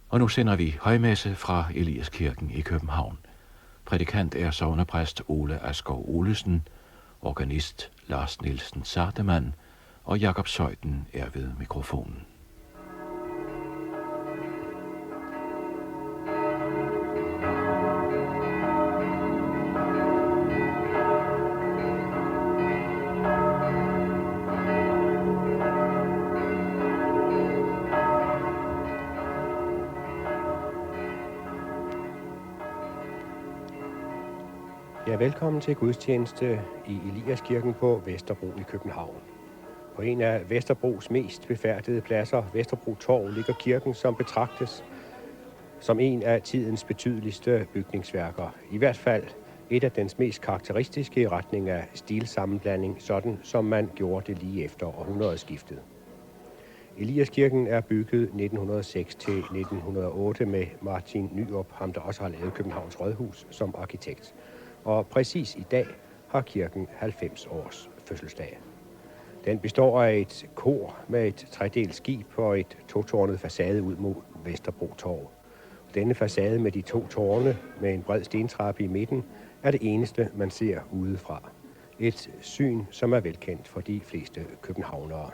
Og nu sender vi højmesse fra Eliaskirken i København. Prædikant er sognepræst Ole Asgaard Olesen, organist Lars Nielsen Sardemann og Jakob Zeuthen er ved mikrofonen. Ja, velkommen til gudstjeneste i Eliaskirken på Vesterbro i København. På en af Vesterbros mest befærdede pladser, Vesterbro Torv, ligger kirken, som betragtes som en af tidens betydeligste bygningsværker. I hvert fald et af dens mest karakteristiske i retning af stilsammenblanding, sådan som man gjorde det lige efter århundredeskiftet. Eliaskirken er bygget 1906-1908 med Martin Nyrop, ham der også har lavet Københavns Rådhus, som arkitekt. Og præcis i dag har kirken 90 års fødselsdag. Den består af et kor med et tredelt skib og et totårnet facade ud mod Vesterbro Torv. Denne facade med de to tårne med en bred stentrappe i midten er det eneste, man ser udefra. Et syn, som er velkendt for de fleste københavnere.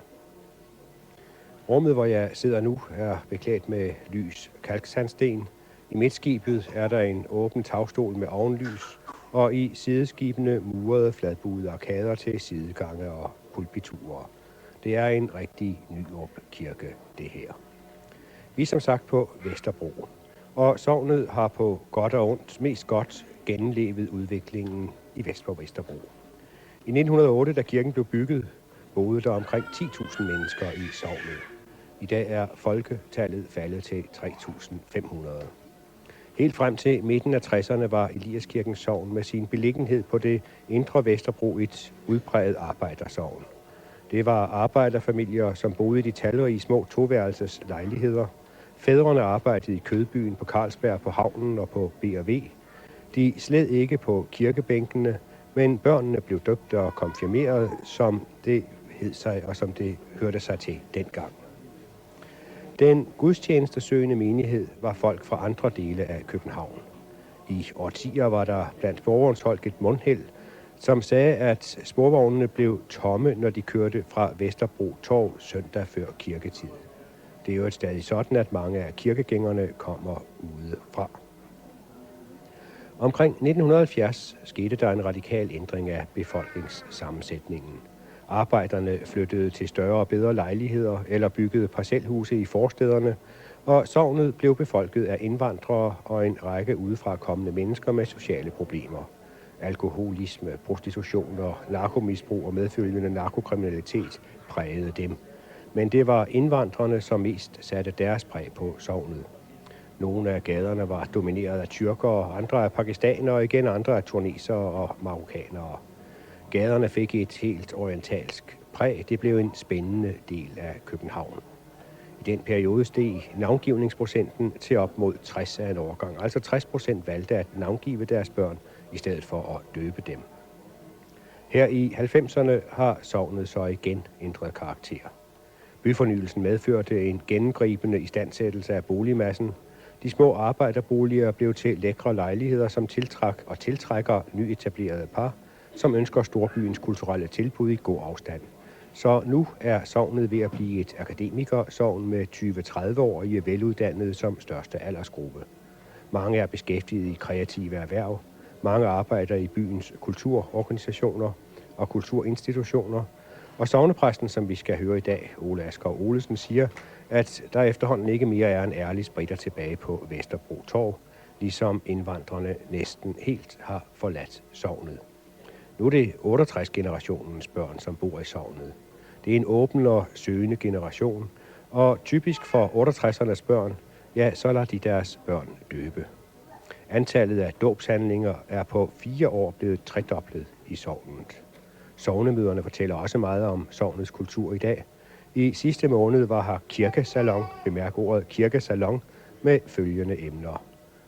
Rummet, hvor jeg sidder nu, er beklædt med lys kalksandsten. I midtskibet er der en åben tagstol med ovenlys, og i sideskibene murede fladbuede arkader til sidegange og pulpiturer. Det er en rigtig Nyrop-kirke, det her. Vi er som sagt på Vesterbro, og sognet har på godt og ondt mest godt gennemlevet udviklingen i vest på Vesterbro. I 1908, da kirken blev bygget, boede der omkring 10.000 mennesker i sognet. I dag er folketallet faldet til 3.500. Helt frem til midten af 60'erne var Eliaskirkens sogn med sin beliggenhed på det indre Vesterbro et udpræget arbejdersogn. Det var arbejderfamilier, som boede i de talrige små toværelses lejligheder. Fædrene arbejdede i kødbyen på Carlsberg, på havnen og på B&V. De sled ikke på kirkebænkene, men børnene blev døbt og konfirmeret, som det hed sig og som det hørte sig til dengang. Den gudstjenestesøgende menighed var folk fra andre dele af København. I årtier var der blandt borgerens folk et mundheld, som sagde, at sporvognene blev tomme, når de kørte fra Vesterbro Torv søndag før kirketid. Det er jo et stadig sådan, at mange af kirkegængerne kommer udefra. Omkring 1970 skete der en radikal ændring af befolkningssammensætningen. Arbejderne flyttede til større og bedre lejligheder eller byggede parcelhuse i forstæderne, og sognet blev befolket af indvandrere og en række udefra kommende mennesker med sociale problemer. Alkoholisme, prostitution og narkomisbrug og medfølgende narkokriminalitet prægede dem. Men det var indvandrerne, som mest satte deres præg på sognet. Nogle af gaderne var domineret af tyrkere, andre af pakistanere og igen andre af tunesere og marokkanere. Gaderne fik et helt orientalsk præg. Det blev en spændende del af København. I den periode steg navngivningsprocenten til op mod 60 af en årgang. Altså 60% valgte at navngive deres børn i stedet for at døbe dem. Her i 90'erne har sognet så igen ændret karakter. Byfornyelsen medførte en gennemgribende istandsættelse af boligmassen. De små arbejderboliger blev til lækre lejligheder, som tiltrak og tiltrækker nyetablerede par, som ønsker storbyens kulturelle tilbud i god afstand. Så nu er sognet ved at blive et akademikersogn med 20-30-årige veluddannede som største aldersgruppe. Mange er beskæftiget i kreative erhverv. Mange arbejder i byens kulturorganisationer og kulturinstitutioner. Og sognepræsten, som vi skal høre i dag, Ole Asgaard Olesen, siger, at der efterhånden ikke mere er en ærlig spritter tilbage på Vesterbro Torv, ligesom indvandrerne næsten helt har forladt sognet. Nu er det 68-generationens børn, som bor i sognet. Det er en åben og søgende generation, og typisk for 68'ernes børn, ja, så lader de deres børn døbe. Antallet af dåbshandlinger er på 4 år blevet tredoblet i sognet. Sognemøderne fortæller også meget om sognets kultur i dag. I sidste måned var her kirkesalon, bemærk ordet kirkesalon, med følgende emner.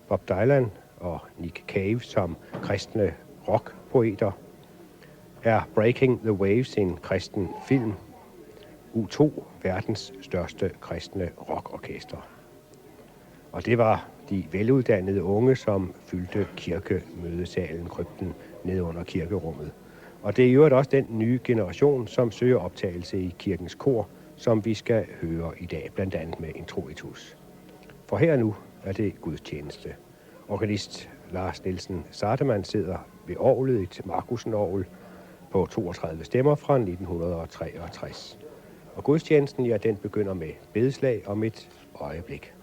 Bob Dylan og Nick Cave som kristne rockpoeter. Er Breaking the Waves en kristen film? U2, verdens største kristne rockorkester. Og det var de veluddannede unge, som fyldte kirkemødesalen, krypten ned under kirkerummet. Og det er jo også den nye generation, som søger optagelse i kirkens kor, som vi skal høre i dag, blandt andet med introitus. For her nu er det gudstjeneste. Organist Lars Nielsen Sardemann sidder ved orglet, et Markusen-orgel på 32 stemmer fra 1963. Og gudstjenesten, ja, den begynder med bedeslag om et øjeblik.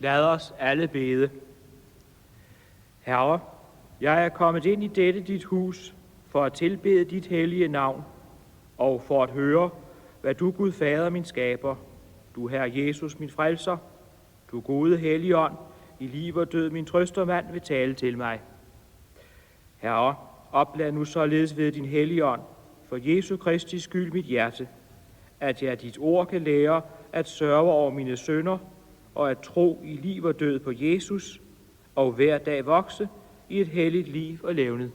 Lad os alle bede. Herre, jeg er kommet ind i dette dit hus for at tilbede dit hellige navn og for at høre, hvad du, Gud Fader, min skaber, du Herre Jesus, min frelser, du gode Helligånd, i liv og død, min trøstermand, vil tale til mig. Herre, oplad nu således ved din Helligånd, for Jesu Kristi skyld mit hjerte, at jeg dit ord kan lære at sørge over mine synder, og at tro i liv og død på Jesus, og hver dag vokse i et helligt liv og levned.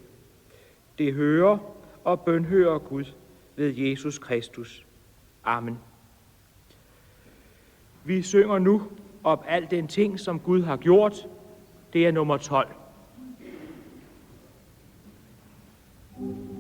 Det hører og bønhører Gud ved Jesus Kristus. Amen. Vi synger nu om al den ting, som Gud har gjort. Det er nummer 12. Amen.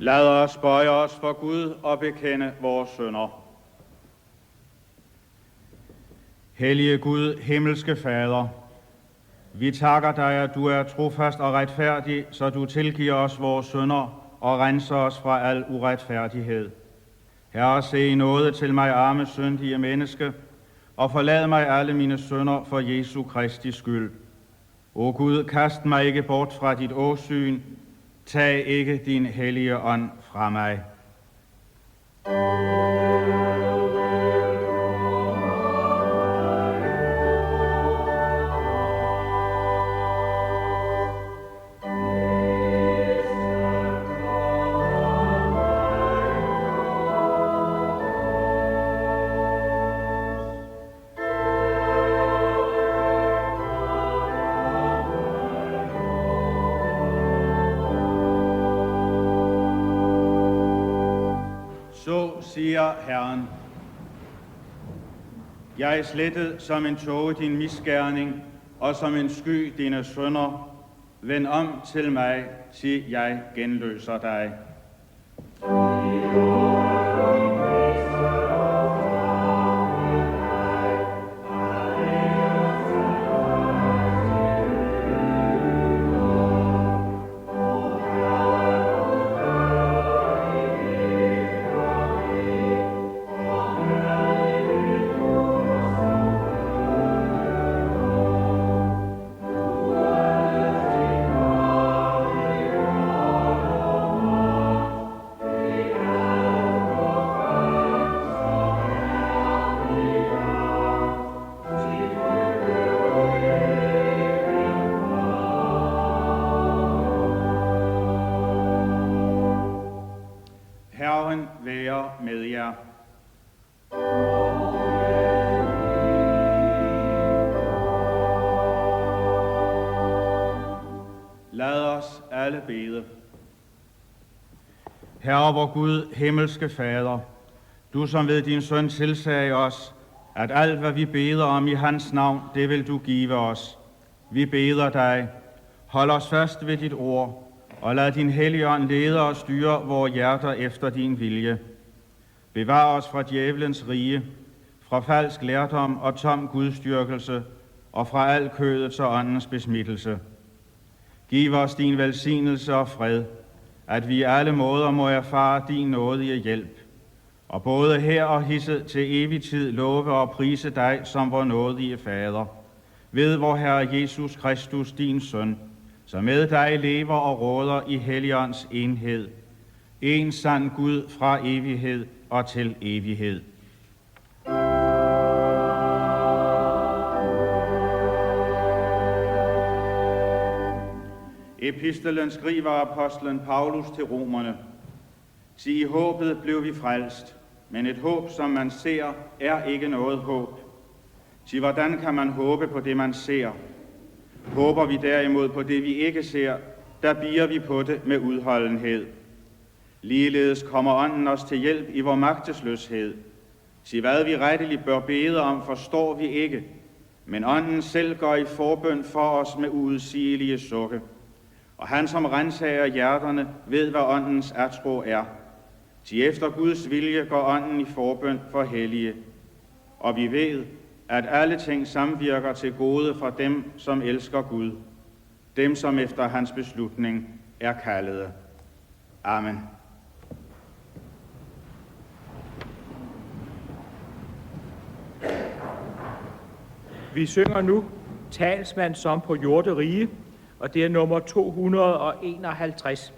Lad os bøje os for Gud og bekende vores synder. Hellige Gud, himmelske Fader, vi takker dig, at du er trofast og retfærdig, så du tilgiver os vores synder og renser os fra al uretfærdighed. Herre, se i nåde til mig, arme syndige menneske, og forlad mig alle mine synder for Jesu Kristi skyld. O Gud, kast mig ikke bort fra dit åsyn, tag ikke din hellige ånd fra mig. Siger Herren, jeg er slettet som en tåge din misgerning, og som en sky dine synder. Vend om til mig, til jeg genløser dig. Herren være med jer. Lad os alle bede. Herre vor Gud, himmelske Fader, du som ved din søn tilsagde os, at alt hvad vi beder om i hans navn, det vil du give os. Vi beder dig, hold os fast ved dit ord, og lad din hellige ånd lede og styre vores hjerter efter din vilje. Bevar os fra djævelens rige, fra falsk lærdom og tom gudstyrkelse, og fra al kødets og åndens besmittelse. Giv os din velsignelse og fred, at vi i alle måder må erfare din nådige hjælp, og både her og hisset til evig tid love og prise dig som vor nådige Fader, ved vor Herre Jesus Kristus, din Søn, som med dig lever og råder i Helligåndens enhed, en sand Gud fra evighed og til evighed. Epistelen skriver apostlen Paulus til romerne: Sig i håbet blev vi frelst, men et håb, som man ser, er ikke noget håb. Sig, hvordan kan man håbe på det, man ser? Håber vi derimod på det, vi ikke ser, der bier vi på det med udholdenhed. Ligeledes kommer ånden os til hjælp i vor magtesløshed. Sig, hvad vi retteligt bør bede om, forstår vi ikke, men ånden selv går i forbøn for os med uudsigelige sukke. Og han, som rensager hjerterne, ved, hvad åndens atro er. Sig, efter Guds vilje går ånden i forbøn for hellige. Og vi ved, at alle ting samvirker til gode for dem, som elsker Gud, dem, som efter hans beslutning er kaldede. Amen. Vi synger nu Talsmand som på jorderige, og det er nummer 251.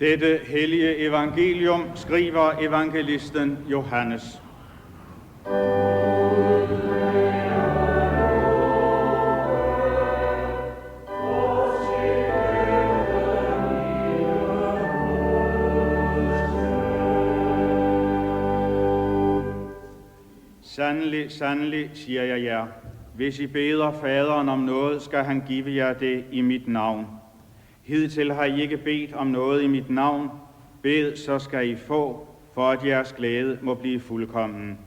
Dette hellige evangelium skriver evangelisten Johannes. Sandelig, sandelig, siger jeg jer, hvis I beder faderen om noget, skal han give jer det i mit navn. Hidtil har I ikke bedt om noget i mit navn. Bed, så skal I få, for at jeres glæde må blive fuldkommen.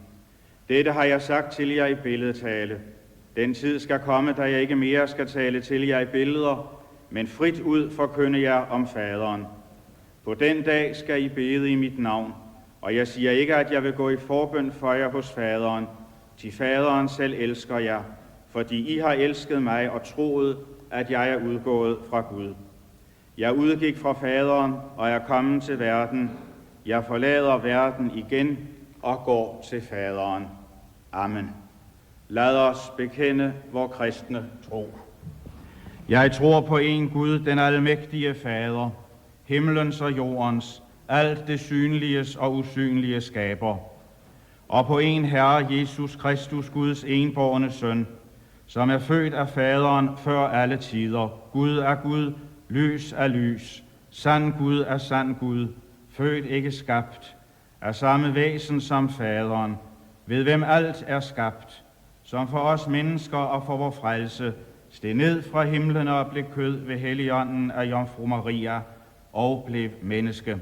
Dette har jeg sagt til jer i billedtale. Den tid skal komme, da jeg ikke mere skal tale til jer i billeder, men frit ud forkynde jer om faderen. På den dag skal I bede i mit navn, og jeg siger ikke, at jeg vil gå i forbøn for jer hos faderen, til faderen selv elsker jer, fordi I har elsket mig og troet, at jeg er udgået fra Gud. Jeg udgik fra faderen og er kommet til verden. Jeg forlader verden igen og går til faderen. Amen. Lad os bekende vor kristne tro. Jeg tror på en Gud, den almægtige Fader, himlens og jordens, alt det synliges og usynlige skaber, og på en Herre Jesus Kristus, Guds enbårne søn, som er født af faderen før alle tider. Gud er Gud, lys er lys, sand Gud er sand Gud, født ikke skabt, af samme væsen som faderen, ved hvem alt er skabt, som for os mennesker og for vor frelse, steg ned fra himlen og blev kød ved Helligånden af Jomfru Maria og blev menneske,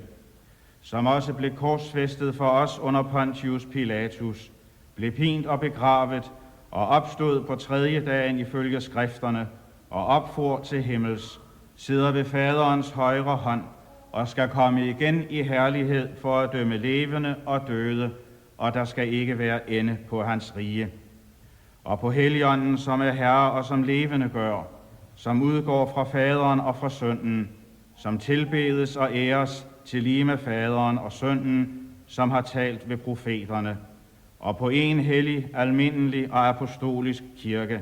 som også blev korsfæstet for os under Pontius Pilatus, blev pint og begravet og opstod på tredje dagen ifølge skrifterne og opfor til himmels, sidder ved faderens højre hånd og skal komme igen i herlighed for at dømme levende og døde, og der skal ikke være ende på hans rige. Og på Helligånden, som er Herre og som levende gør, som udgår fra faderen og fra sønnen, som tilbedes og æres til lige med faderen og sønnen, som har talt ved profeterne, og på en hellig, almindelig og apostolisk kirke.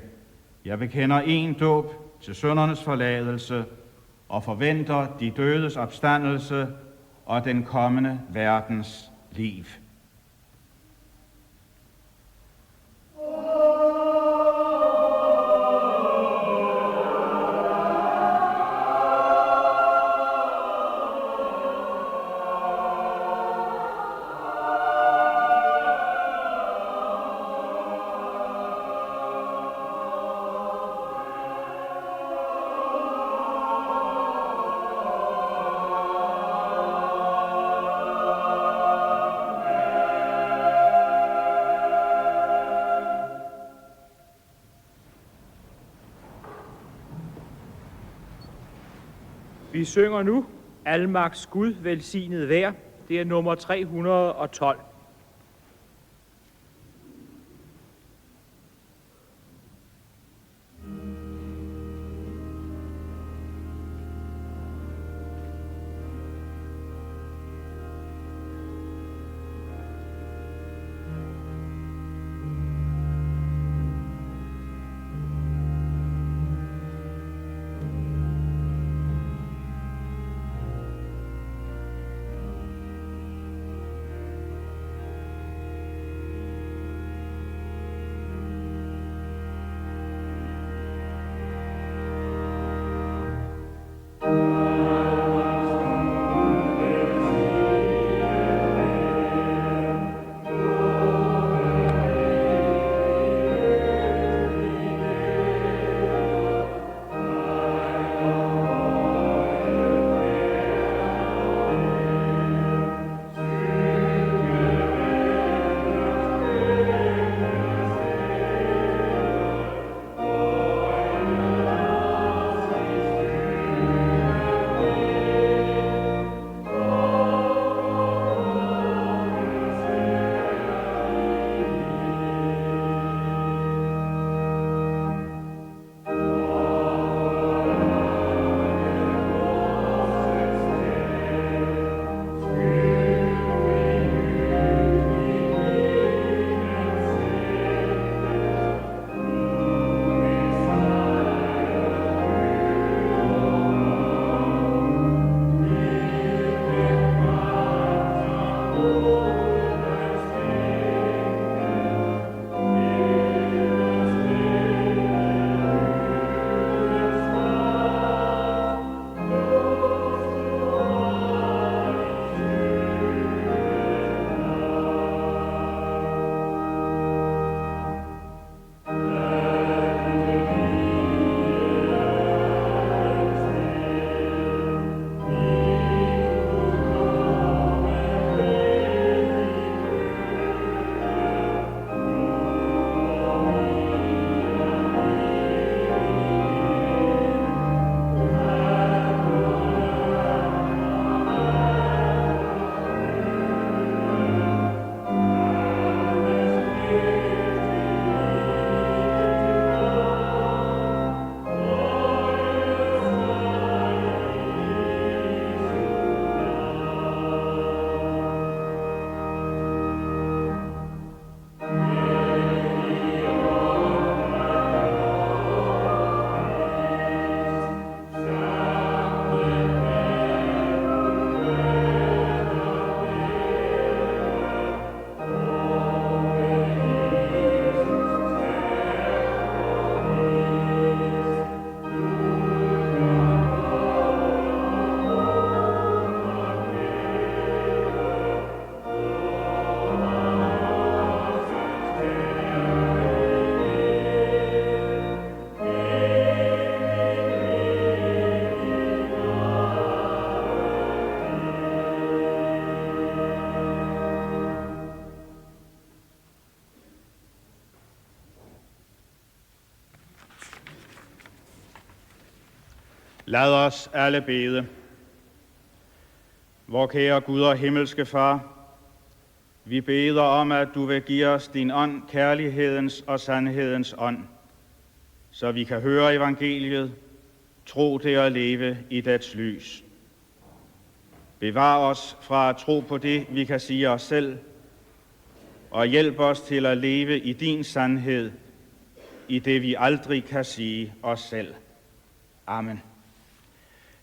Jeg bekender en dåb til syndernes forladelse og forventer de dødes opstandelse og den kommende verdens liv. Vi synger nu Almagts Gud velsignet vær. Det er nummer 312. Lad os alle bede. Vor kære Gud og himmelske Far, vi beder om, at du vil give os din ånd, kærlighedens og sandhedens ånd, så vi kan høre evangeliet, tro det og leve i dets lys. Bevar os fra at tro på det, vi kan sige os selv, og hjælp os til at leve i din sandhed, i det vi aldrig kan sige os selv. Amen.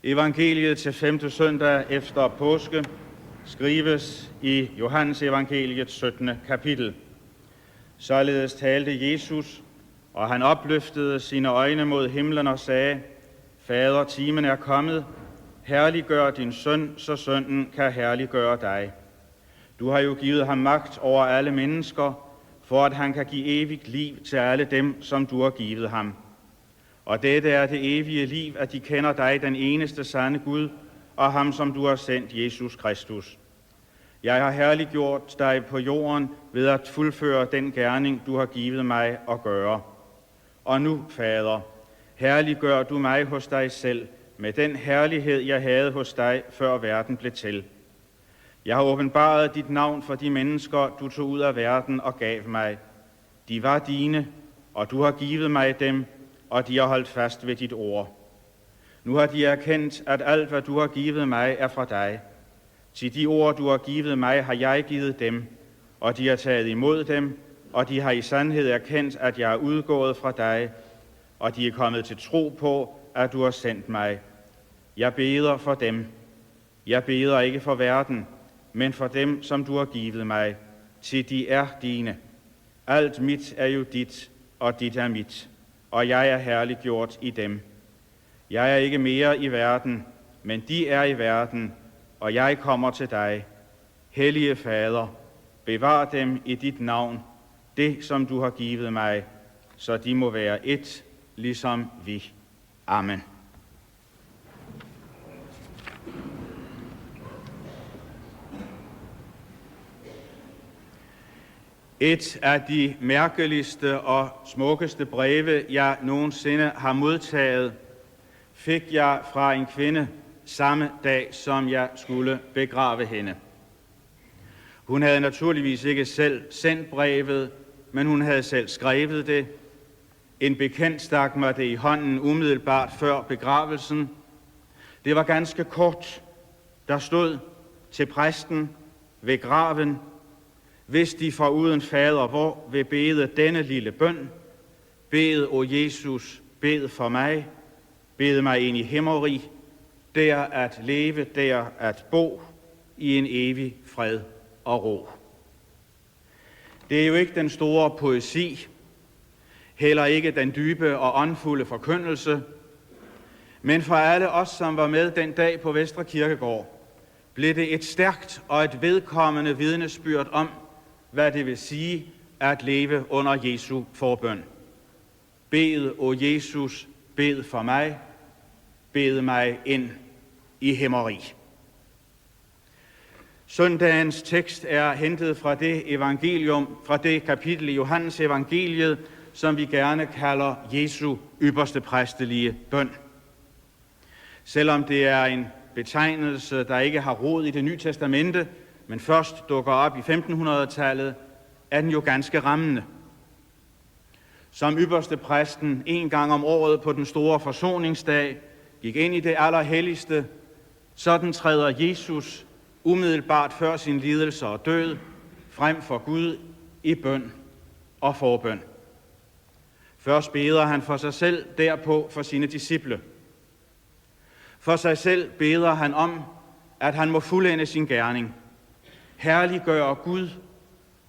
Evangeliet til 5. søndag efter påske skrives i Johannes evangeliets 17. kapitel. Således talte Jesus, og han opløftede sine øjne mod himlen og sagde: Fader, timen er kommet. Herliggør din søn, så sønnen kan herliggøre dig. Du har jo givet ham magt over alle mennesker, for at han kan give evigt liv til alle dem, som du har givet ham. Og dette er det evige liv, at de kender dig, den eneste sande Gud, og ham, som du har sendt, Jesus Kristus. Jeg har herliggjort dig på jorden ved at fuldføre den gerning, du har givet mig at gøre. Og nu, Fader, herliggør du mig hos dig selv, med den herlighed, jeg havde hos dig, før verden blev til. Jeg har åbenbaret dit navn for de mennesker, du tog ud af verden og gav mig. De var dine, og du har givet mig dem, og de har holdt fast ved dit ord. Nu har de erkendt, at alt, hvad du har givet mig, er fra dig. Til de ord, du har givet mig, har jeg givet dem, og de har taget imod dem, og de har i sandhed erkendt, at jeg er udgået fra dig, og de er kommet til tro på, at du har sendt mig. Jeg beder for dem. Jeg beder ikke for verden, men for dem, som du har givet mig, til de er dine. Alt mit er jo dit, og dit er mit, og jeg er herliggjort i dem. Jeg er ikke mere i verden, men de er i verden, og jeg kommer til dig. Hellige Fader, bevar dem i dit navn, det som du har givet mig, så de må være ét, ligesom vi. Amen. Et af de mærkeligste og smukkeste breve, jeg nogensinde har modtaget, fik jeg fra en kvinde samme dag, som jeg skulle begrave hende. Hun havde naturligvis ikke selv sendt brevet, men hun havde selv skrevet det. En bekendt stak mig det i hånden umiddelbart før begravelsen. Det var ganske kort. Der stod til præsten ved graven: Hvis de foruden fader vor vil bede denne lille bøn: Bed, o Jesus, bed for mig, bed mig ind i himmerig, der at leve, der at bo, i en evig fred og ro. Det er jo ikke den store poesi, heller ikke den dybe og åndfulde forkyndelse, men for alle os, som var med den dag på Vestre Kirkegård, blev det et stærkt og et vedkommende vidnesbyrd om, hvad det vil sige at leve under Jesu forbøn. Bed, o Jesus, bed for mig, bed mig ind i himmeri. Søndagens tekst er hentet fra det evangelium, fra det kapitel i Johannes evangeliet, som vi gerne kalder Jesu ypperste præstelige bøn. Selvom det er en betegnelse, der ikke har rod i Det Nye Testamente, men først dukker op i 1500-tallet, er den jo ganske rammende. Som ypperste præsten en gang om året på den store forsoningsdag gik ind i det allerhelligste, sådan træder Jesus umiddelbart før sin lidelse og død frem for Gud i bøn og forbøn. Først beder han for sig selv, derpå for sine disciple. For sig selv beder han om, at han må fuldende sin gerning, herliggøre Gud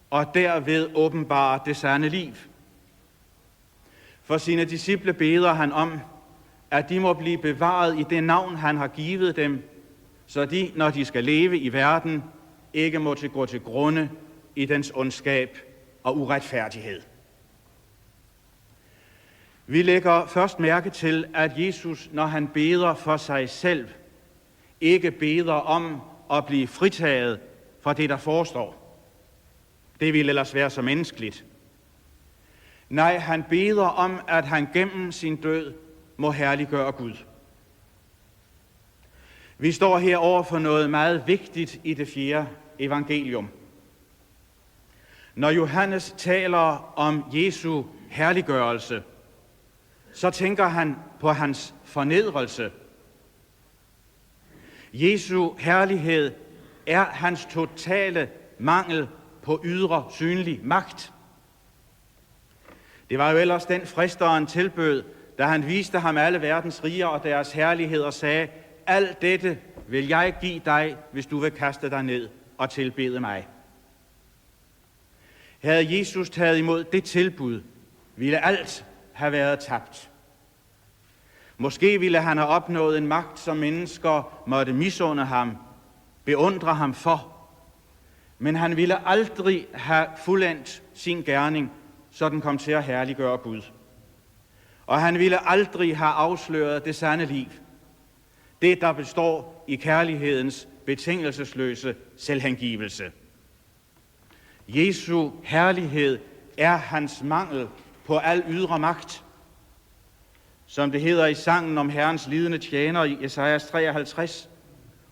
og derved åbenbare det sande liv. For sine disciple beder han om, at de må blive bevaret i det navn, han har givet dem, så de, når de skal leve i verden, ikke må gå til grunde i dens ondskab og uretfærdighed. Vi lægger først mærke til, at Jesus, når han beder for sig selv, ikke beder om at blive fritaget fra det, der forestår. Det ville ellers være så menneskeligt. Nej, han beder om, at han gennem sin død må herliggøre Gud. Vi står her over for noget meget vigtigt i det 4. evangelium. Når Johannes taler om Jesu herliggørelse, så tænker han på hans fornedrelse. Jesu herlighed er hans totale mangel på ydre synlig magt. Det var jo ellers den fristeren tilbød, da han viste ham alle verdens riger og deres herlighed og sagde, alt dette vil jeg give dig, hvis du vil kaste dig ned og tilbede mig. Havde Jesus taget imod det tilbud, ville alt have været tabt. Måske ville han have opnået en magt, som mennesker måtte misunde ham, beundre ham for. Men han ville aldrig have fuldendt sin gerning, så den kom til at herliggøre Gud. Og han ville aldrig have afsløret det sande liv. Det, der består i kærlighedens betingelsesløse selvhengivelse. Jesu herlighed er hans mangel på al ydre magt. Som det hedder i sangen om Herrens lidende tjener i Esajas 53,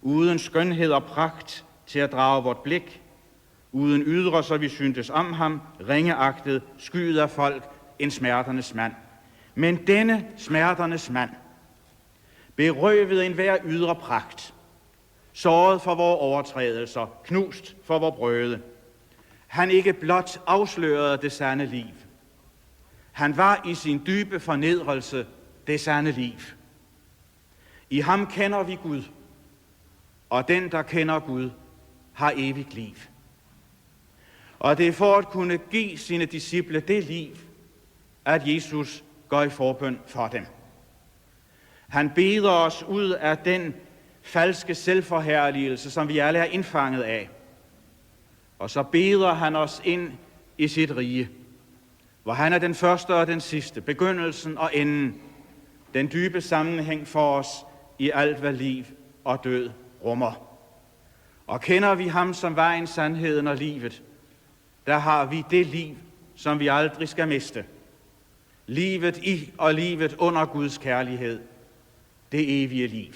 uden skønhed og pragt til at drage vort blik, uden ydre, så vi syntes om ham, ringeagtet, skyet af folk, en smerternes mand. Men denne smerternes mand, berøvet enhver ydre pragt, såret for vores overtrædelser, knust for vores brøde, han ikke blot afslørede det sande liv. Han var i sin dybe fornedrelse det sande liv. I ham kender vi Gud, og den, der kender Gud, har evigt liv. Og det er for at kunne give sine disciple det liv, at Jesus går i forbøn for dem. Han beder os ud af den falske selvforherligelse, som vi alle er indfanget af. Og så beder han os ind i sit rige, hvor han er den første og den sidste, begyndelsen og enden, den dybe sammenhæng for os i alt, hvad liv og død rummer. Og kender vi ham som vejen, sandheden og livet, der har vi det liv, som vi aldrig skal miste. Livet i og livet under Guds kærlighed, det evige liv.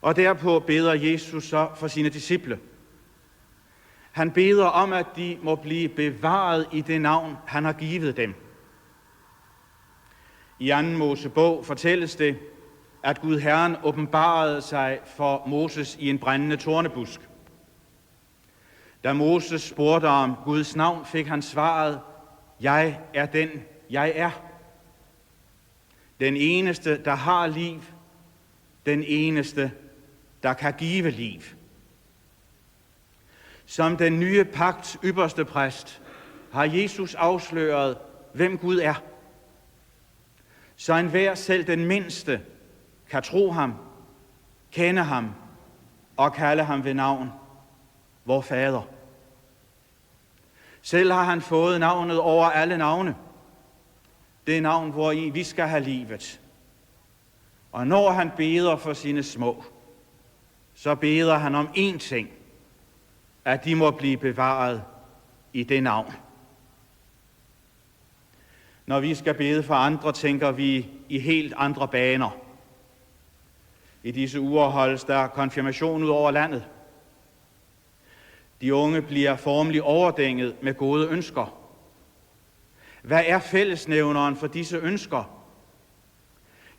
Og derpå beder Jesus så for sine disciple. Han beder om, at de må blive bevaret i det navn, han har givet dem. I 2. Mosebog fortælles det, at Gud Herren åbenbarede sig for Moses i en brændende tornebusk. Da Moses spurgte om Guds navn, fik han svaret, jeg er den, jeg er. Den eneste, der har liv. Den eneste, der kan give liv. Som den nye pagts ypperste præst har Jesus afsløret, hvem Gud er. Så enhver, selv den mindste, kan tro ham, kende ham og kalde ham ved navn, vor Fader. Selv har han fået navnet over alle navne. Det navn, hvori vi skal have livet. Og når han beder for sine små, så beder han om én ting, at de må blive bevaret i det navn. Når vi skal bede for andre, tænker vi i helt andre baner. I disse uger holdes der konfirmation ud over landet. De unge bliver formelig overdænget med gode ønsker. Hvad er fællesnævneren for disse ønsker?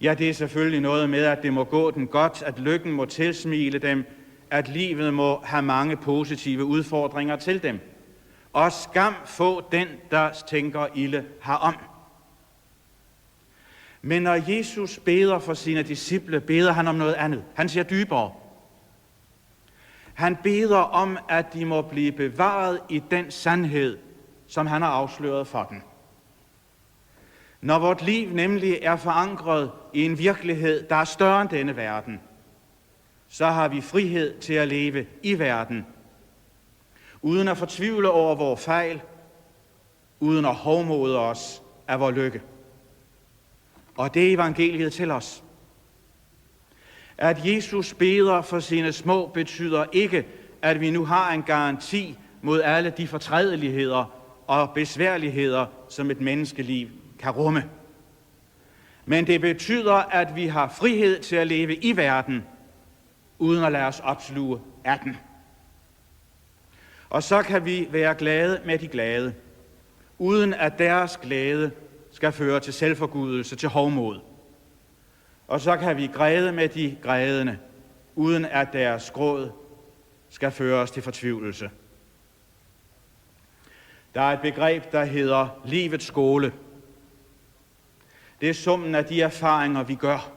Ja, det er selvfølgelig noget med, at det må gå den godt, at lykken må tilsmile dem, at livet må have mange positive udfordringer til dem. Og skam få den, der tænker ilde herom. Men når Jesus beder for sine disciple, beder han om noget andet. Han siger dybere. Han beder om, at de må blive bevaret i den sandhed, som han har afsløret for dem. Når vort liv nemlig er forankret i en virkelighed, der er større end denne verden, så har vi frihed til at leve i verden, uden at fortvivle over vores fejl, uden at hovmode os af vor lykke. Og det er evangeliet til os. At Jesus beder for sine små betyder ikke, at vi nu har en garanti mod alle de fortrædeligheder og besværligheder, som et menneskeliv kan rumme. Men det betyder, at vi har frihed til at leve i verden, uden at lade os opsluge af den. Og så kan vi være glade med de glade, uden at deres glæde skal føre til selvforgudelse, til hovmod. Og så kan vi græde med de grædende, uden at deres gråd skal føre os til fortvivlelse. Der er et begreb, der hedder livets skole. Det er summen af de erfaringer, vi gør.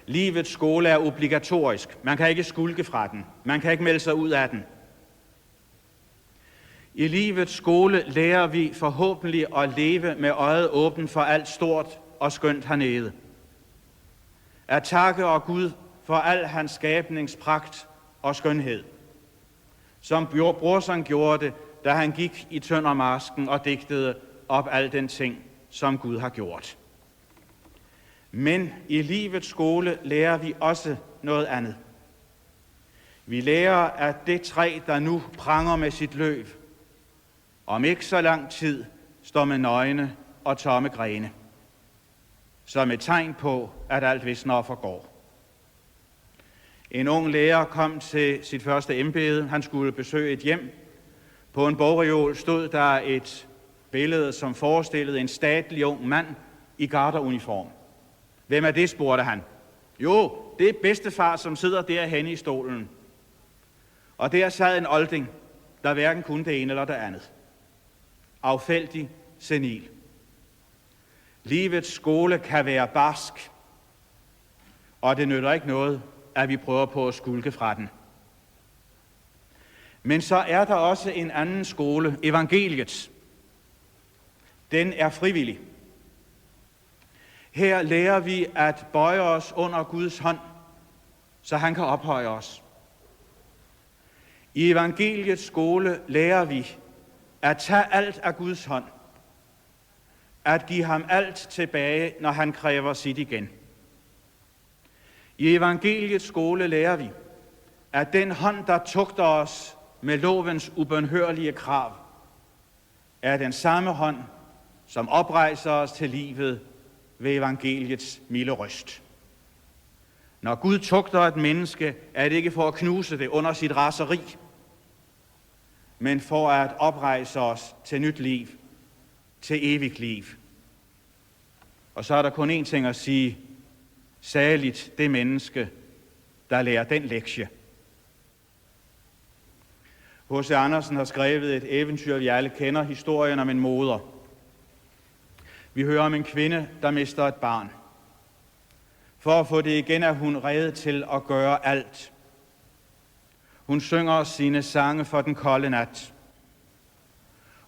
Livets skole er obligatorisk. Man kan ikke skulke fra den. Man kan ikke melde sig ud af den. I livets skole lærer vi forhåbentlig at leve med øjet åbent for alt stort og skønt hernede. At takke og Gud for al hans skabningspragt og skønhed. Som Brorson gjorde det, da han gik i Tøndermarsken og digtede op al den ting, som Gud har gjort. Men i livets skole lærer vi også noget andet. Vi lærer, at det træ, der nu pranger med sit løv, om ikke så lang tid står med nøgne og tomme grene, som et tegn på, at alt visner og forgår. En ung lærer kom til sit første embede. Han skulle besøge et hjem. På en bogreol stod der et billede, som forestillede en statlig ung mand i garderuniform. Hvem er det, spurgte han. Jo, det er bedstefar, som sidder derhenne i stolen. Og der sad en olding, der hverken kunne det ene eller det andet. Affældig, senil. Livets skole kan være barsk, og det nytter ikke noget, at vi prøver på at skulke fra den. Men så er der også en anden skole, evangeliets. Den er frivillig. Her lærer vi at bøje os under Guds hånd, så han kan ophøje os. I evangeliets skole lærer vi at tage alt af Guds hånd, at give ham alt tilbage, når han kræver sit igen. I evangeliets skole lærer vi, at den hånd, der tugter os med lovens ubønhørlige krav, er den samme hånd, som oprejser os til livet ved evangeliets milde røst. Når Gud tugter et menneske, er det ikke for at knuse det under sit raseri, men for at oprejse os til nyt liv, til evigt liv. Og så er der kun én ting at sige: saligt det menneske, der lærer den lektie. H.C. Andersen har skrevet et eventyr, vi alle kender, historien om en moder. Vi hører om en kvinde, der mister et barn. For at få det igen er hun rede til at gøre alt. Hun synger sine sange for den kolde nat.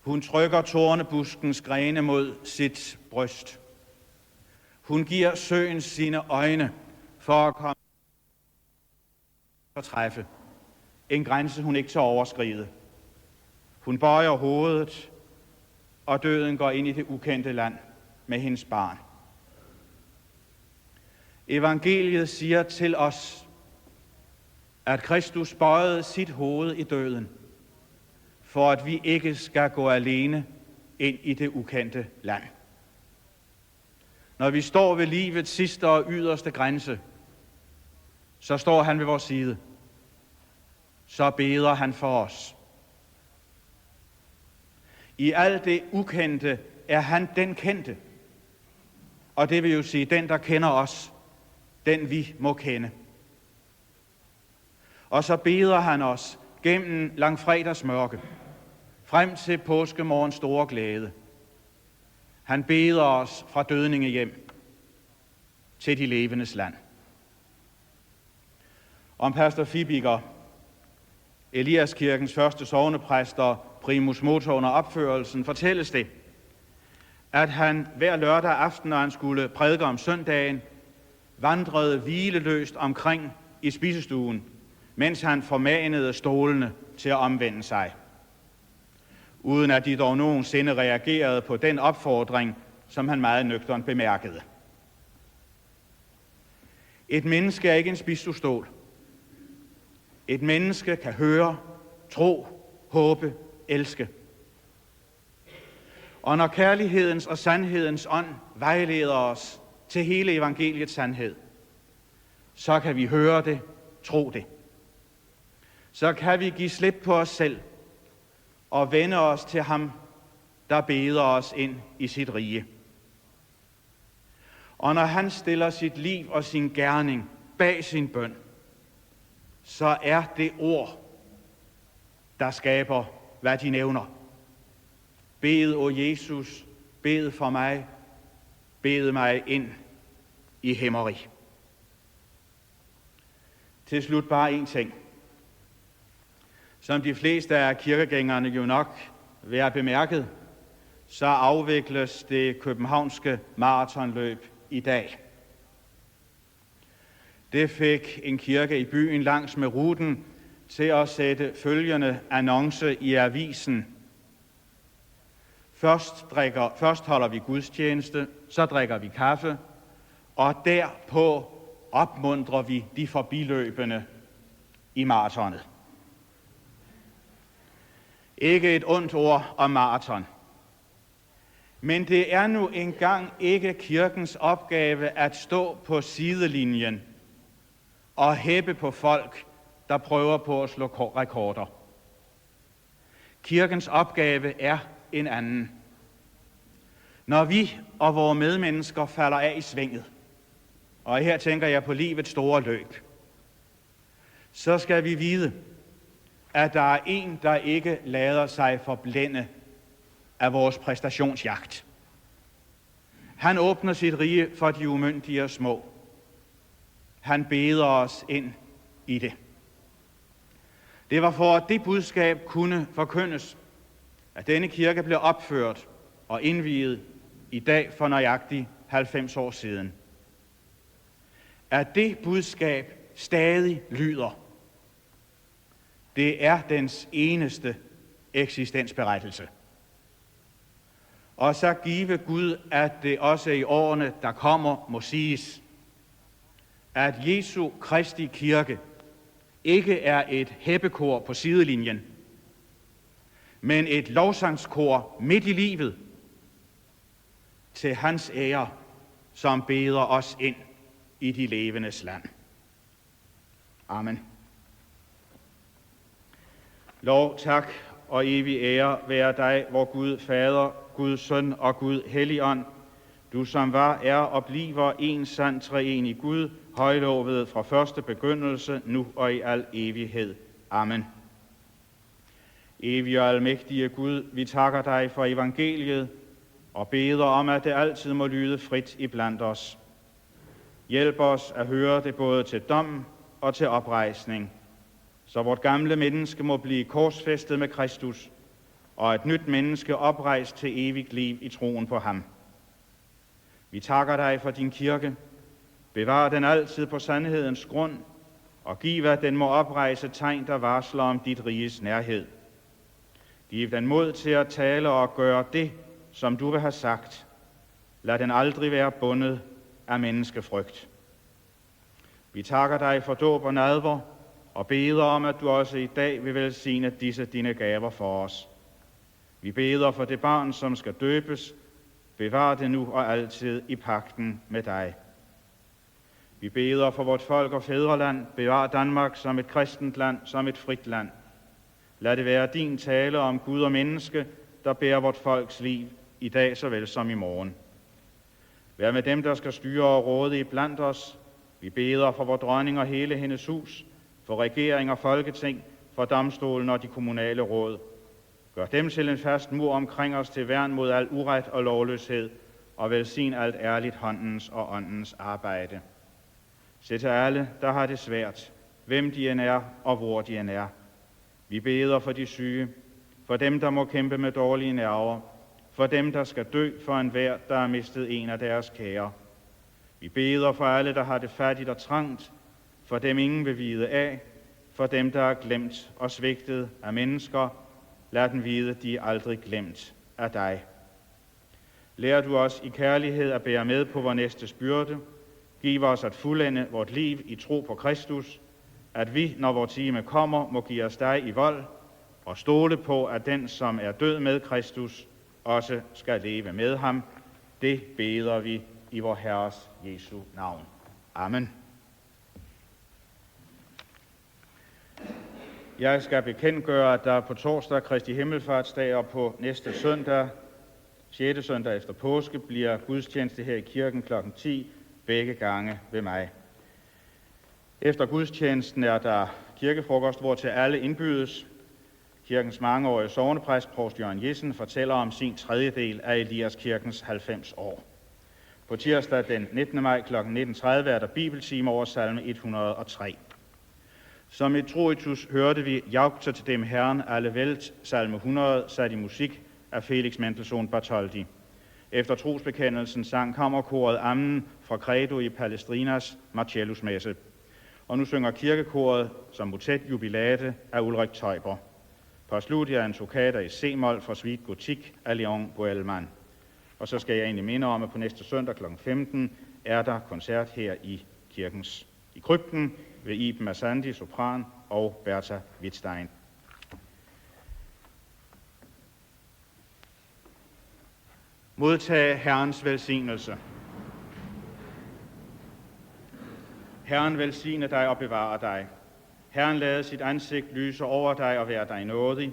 Hun trykker tornebuskens grene mod sit bryst. Hun giver søen sine øjne for at komme og træffe. En grænse, hun ikke tør overskride. Hun bøjer hovedet, og døden går ind i det ukendte land med hendes barn. Evangeliet siger til os, at Kristus bøjede sit hoved i døden, for at vi ikke skal gå alene ind i det ukendte land. Når vi står ved livets sidste og yderste grænse, så står han ved vores side. Så beder han for os. I alt det ukendte er han den kendte, og det vil jo sige den, der kender os, den vi må kende. Og så beder han os gennem langfredags mørke, frem til påskemorgens store glæde. Han beder os fra dødninge hjem til de levendes land. Om pastor Fibiger, Eliaskirkens første sognepræst og primus motor under opførelsen, fortælles det, at han hver lørdag aften, når han skulle prædike om søndagen, vandrede hvileløst omkring i spisestuen, mens han formanede stolene til at omvende sig. Uden at de dog nogensinde reagerede på den opfordring, som han meget nøgternt bemærkede. Et menneske er ikke en spisestol. Et menneske kan høre, tro, håbe, elske. Og når kærlighedens og sandhedens ånd vejleder os til hele evangeliets sandhed, så kan vi høre det, tro det. Så kan vi give slip på os selv og vende os til ham, der beder os ind i sit rige. Og når han stiller sit liv og sin gerning bag sin bøn, så er det ord, der skaber, hvad de nævner. Bed, o Jesus, bed for mig, bed mig ind i himmeri. Til slut bare en ting. Som de fleste af kirkegængerne jo nok vil have bemærket, så afvikles det københavnske maratonløb i dag. Det fik en kirke i byen langs med ruten til at sætte følgende annonce i avisen. Først holder vi gudstjeneste, så drikker vi kaffe, og derpå opmuntrer vi de forbiløbende i maratonet. Ikke et ondt ord om maraton. Men det er nu engang ikke kirkens opgave at stå på sidelinjen og hæppe på folk, der prøver på at slå rekorder. Kirkens opgave er en anden. Når vi og vores medmennesker falder af i svinget, og her tænker jeg på livets store løb, så skal vi vide, at der er en, der ikke lader sig forblænde af vores præstationsjagt. Han åbner sit rige for de umyndige og små. Han beder os ind i det. Det var for, at det budskab kunne forkyndes, at denne kirke blev opført og indviet i dag for nøjagtigt 90 år siden. At det budskab stadig lyder. Det er dens eneste eksistensberettelse. Og så give Gud, at det også i årene, der kommer, må siges, at Jesu Kristi kirke ikke er et heppekor på sidelinjen, men et lovsangskor midt i livet til hans ære, som beder os ind i de levendes land. Amen. Lov, tak og evig ære være dig, vor Gud Fader, Gud Søn og Gud Helligånd, du som var, er og bliver en sand treenig Gud, højlovet fra første begyndelse, nu og i al evighed. Amen. Evig og almægtige Gud, vi takker dig for evangeliet og beder om, at det altid må lyde frit iblandt os. Hjælp os at høre det både til dom og til oprejsning, så vort gamle menneske må blive korsfæstet med Kristus, og et nyt menneske oprejst til evigt liv i troen på ham. Vi takker dig for din kirke. Bevar den altid på sandhedens grund, og giv, at den må oprejse tegn, der varsler om dit riges nærhed. Giv den mod til at tale og gøre det, som du vil have sagt. Lad den aldrig være bundet af menneskefrygt. Vi takker dig for dåb og nadver, og beder om, at du også i dag vil velsigne disse dine gaver for os. Vi beder for det barn, som skal døbes. Bevar det nu og altid i pagten med dig. Vi beder for vort folk og fædreland. Bevar Danmark som et kristent land, som et frit land. Lad det være din tale om Gud og menneske, der bærer vort folks liv i dag såvel som i morgen. Vær med dem, der skal styre og råde iblandt os. Vi beder for vor dronning og hele hendes hus, for regering og folketing, for domstolen og de kommunale råd. Gør dem til en fast mur omkring os til værn mod al uret og lovløshed, og velsign alt ærligt håndens og åndens arbejde. Se til alle, der har det svært, hvem de end er og hvor de end er. Vi beder for de syge, for dem, der må kæmpe med dårlige nerver, for dem, der skal dø, for enhver, der har mistet en af deres kære. Vi beder for alle, der har det fattigt og trangt, for dem ingen vil vide af, for dem, der er glemt og svigtet af mennesker. Lad den vide, de er aldrig glemt af dig. Lær du os i kærlighed at bære med på vor næstes byrde. Giv os at fuldende vort liv i tro på Kristus, at vi, når vor time kommer, må give os dig i vold og stole på, at den, som er død med Kristus også skal leve med ham. Det beder vi i vor Herres Jesu navn. Amen. Jeg skal bekendtgøre, at der på torsdag, Kristi Himmelfartsdag, og på næste søndag, 6. søndag efter påske, bliver gudstjeneste her i kirken kl. 10, begge gange ved mig. Efter gudstjenesten er der kirkefrokost, hvor til alle indbydes. Kirkens mangeårige sognepræst, provst Jørgen Jessen, fortæller om sin tredjedel af Eliaskirkens 90 år. På tirsdag den 19. maj kl. 19.30 er der bibeltime over salme 103. Som introitus hørte vi Jauchzer til dem Herren alle Welt, salme 100, sat i musik af Felix Mendelssohn Bartholdy. Efter trosbekendelsen sang kammerkoret Amen fra Credo i Palestrinas Marcellusmesse. Og nu synger kirkekoret som motet jubilate af Ulrik Teuber. Postludia en toccata i C-mol fra Suite Gothique af Léon Boelmann. Og så skal jeg egentlig minde om, at på næste søndag kl. 15 er der koncert her i krypten ved Iben Masandi, sopran, og Bertha Wittstein. Modtag Herrens velsignelse. Herren velsigne dig og bevare dig. Herren lade sit ansigt lyse over dig og være dig nådig.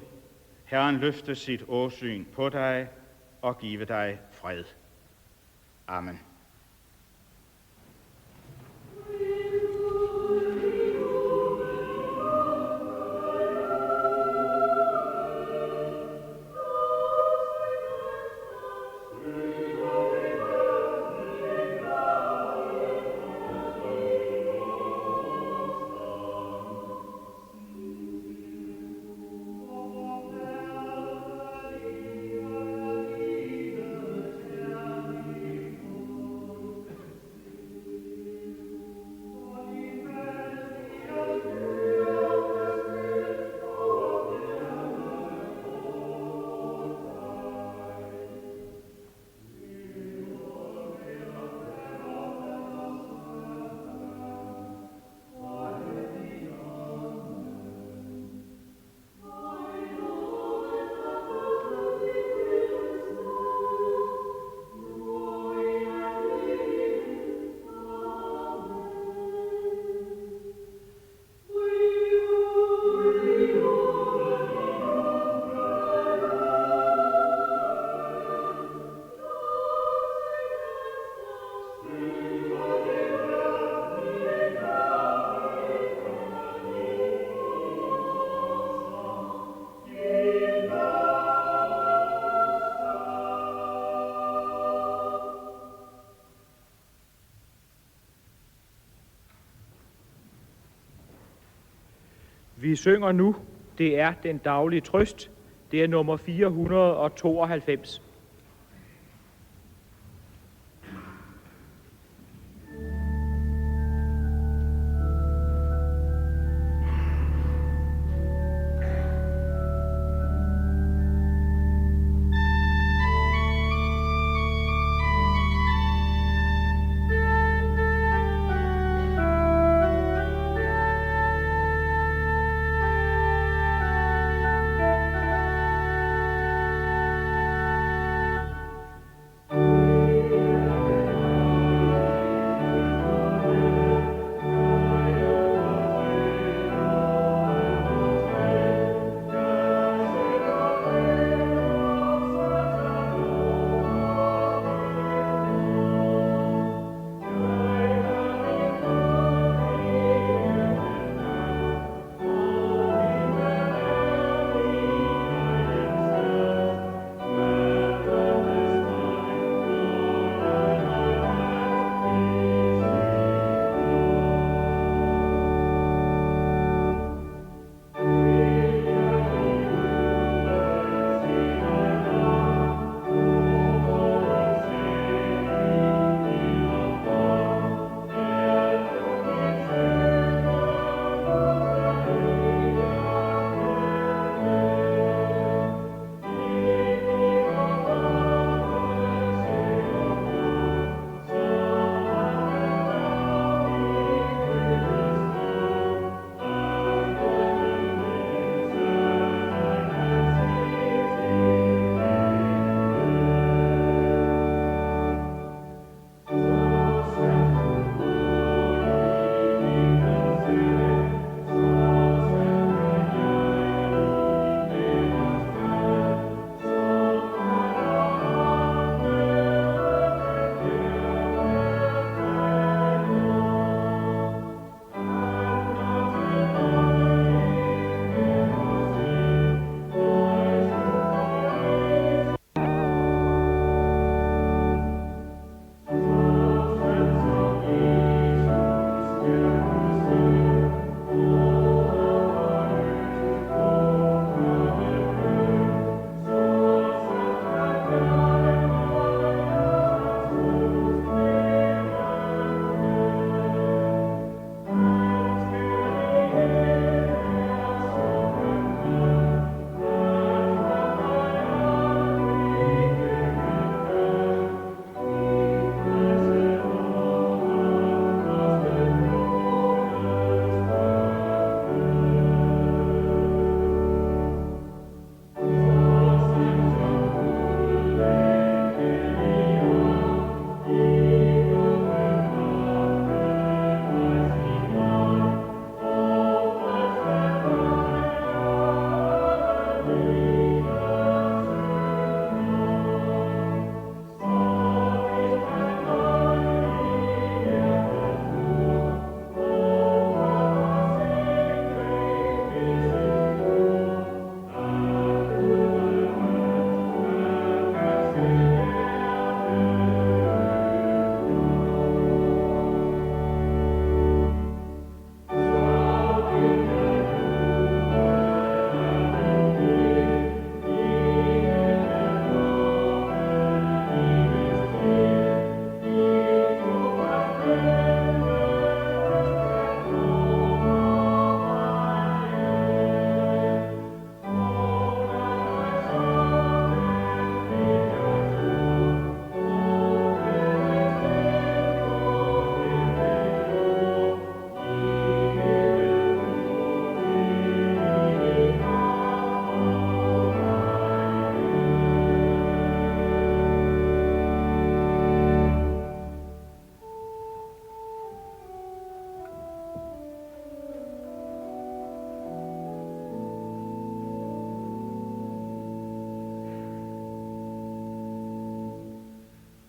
Herren løfte sit åsyn på dig og give dig fred. Amen. Vi synger nu, det er den daglige trøst. Det er nummer 492.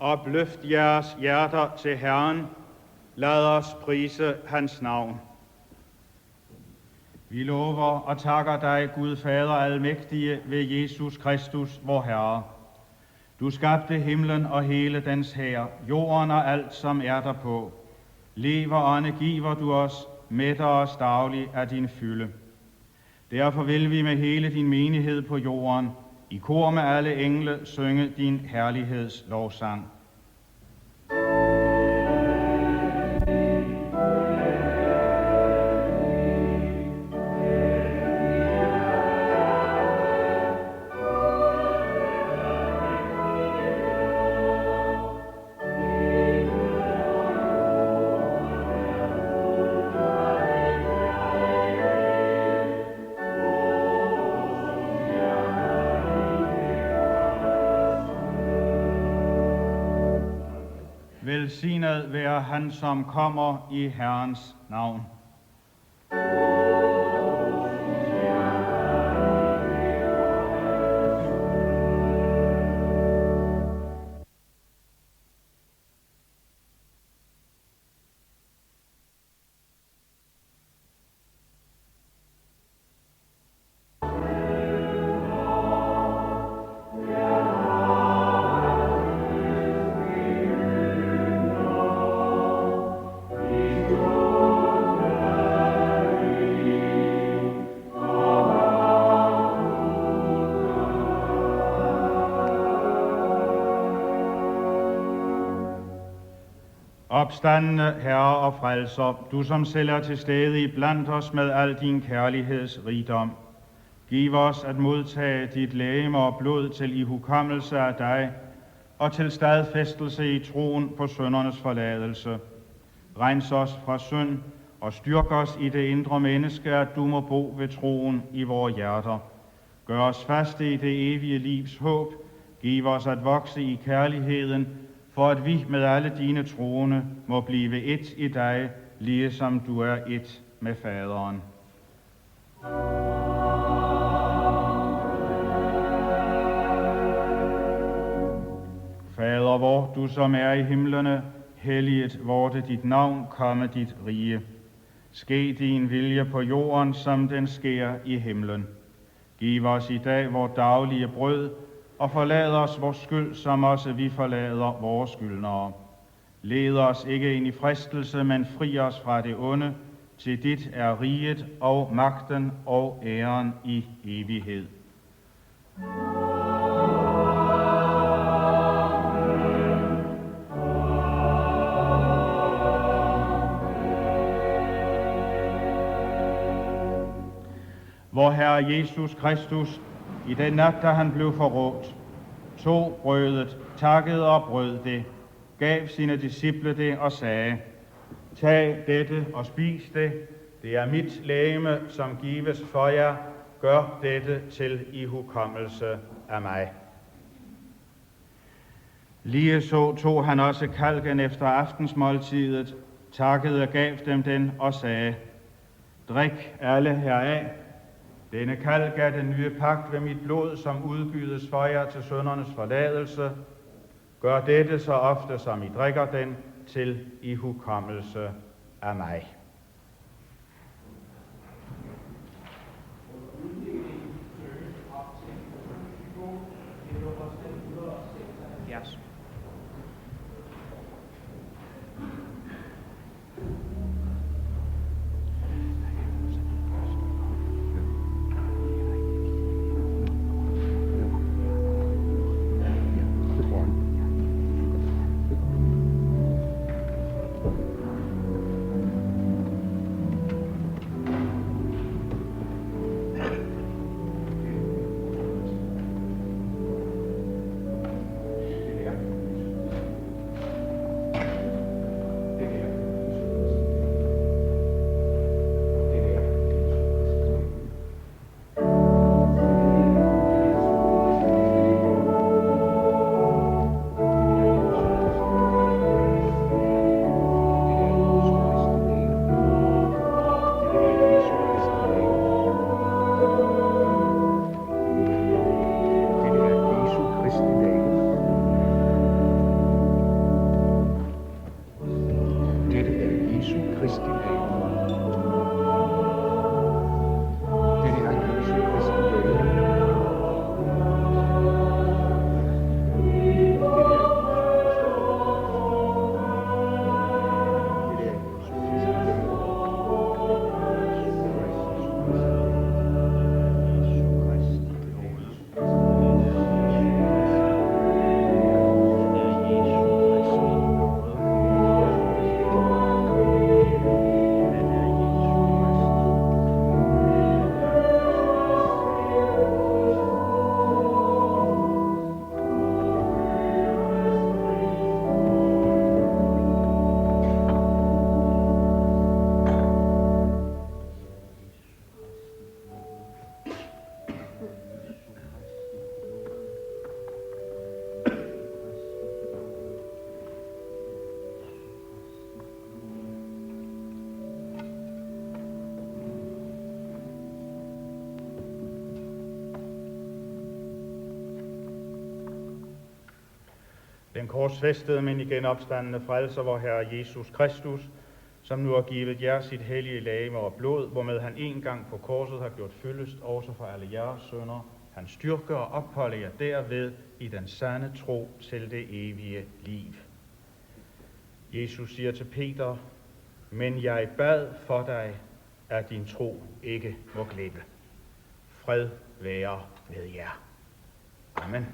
Opløft jeres hjerter til Herren. Lad os prise hans navn. Vi lover og takker dig, Gud Fader almægtige, ved Jesus Kristus, vor Herre. Du skabte himlen og hele dens hær, jorden og alt, som er derpå. Lever ånde giver du os, mætter os dagligt af din fylde. Derfor vil vi med hele din menighed på jorden, i kor med alle engle, synge din herligheds lovsang. Velsignet være han, som kommer i Herrens navn. Opstandne Herre og Frelser, du som selv er til stede i blandt os med al din kærlighedsrigdom. Giv os at modtage dit legeme og blod til ihukommelse af dig, og til stadfæstelse i troen på syndernes forladelse. Rens os fra synd, og styrk os i det indre menneske, at du må bo ved troen i vores hjerter. Gør os faste i det evige livs håb. Giv os at vokse i kærligheden, for at vi med alle dine troende må blive et i dig, lige som du er et med Faderen. Fader vor, du som er i himlene, helliget vorte dit navn, komme dit rige. Ske din vilje på jorden, som den sker i himlen. Giv os i dag vor daglige brød, og forlad os vores skyld, som også vi forlader vores skyldnere. Led os ikke ind i fristelse, men fri os fra det onde. Til dit er riget og magten og æren i evighed. Vor Herre Jesus Kristus, i den nat, da han blev forrådt, tog brødet, takkede og brød det, gav sine disciple det og sagde: Tag dette og spis det, det er mit legeme, som gives for jer. Gør dette til ihukommelse af mig. Ligeså tog han også kalken efter aftensmåltidet, takkede og gav dem den og sagde: Drik alle heraf. Denne kalk er den nye pagt ved mit blod, som udgydes for jer til syndernes forladelse. Gør dette så ofte, som I drikker den, til ihukommelse af mig. Yes. Kristi name. Det er Jesu Kristi name. Den korsfæstede, men igen opstandende frelser, vor Herre Jesus Kristus, som nu har givet jer sit hellige legeme og blod, hvormed han en gang på korset har gjort fyldest også for alle jeres synder. Han styrker og opholder jer derved i den sande tro til det evige liv. Jesus siger til Peter, men jeg bad for dig, at din tro ikke må glippe. Fred være med jer. Amen.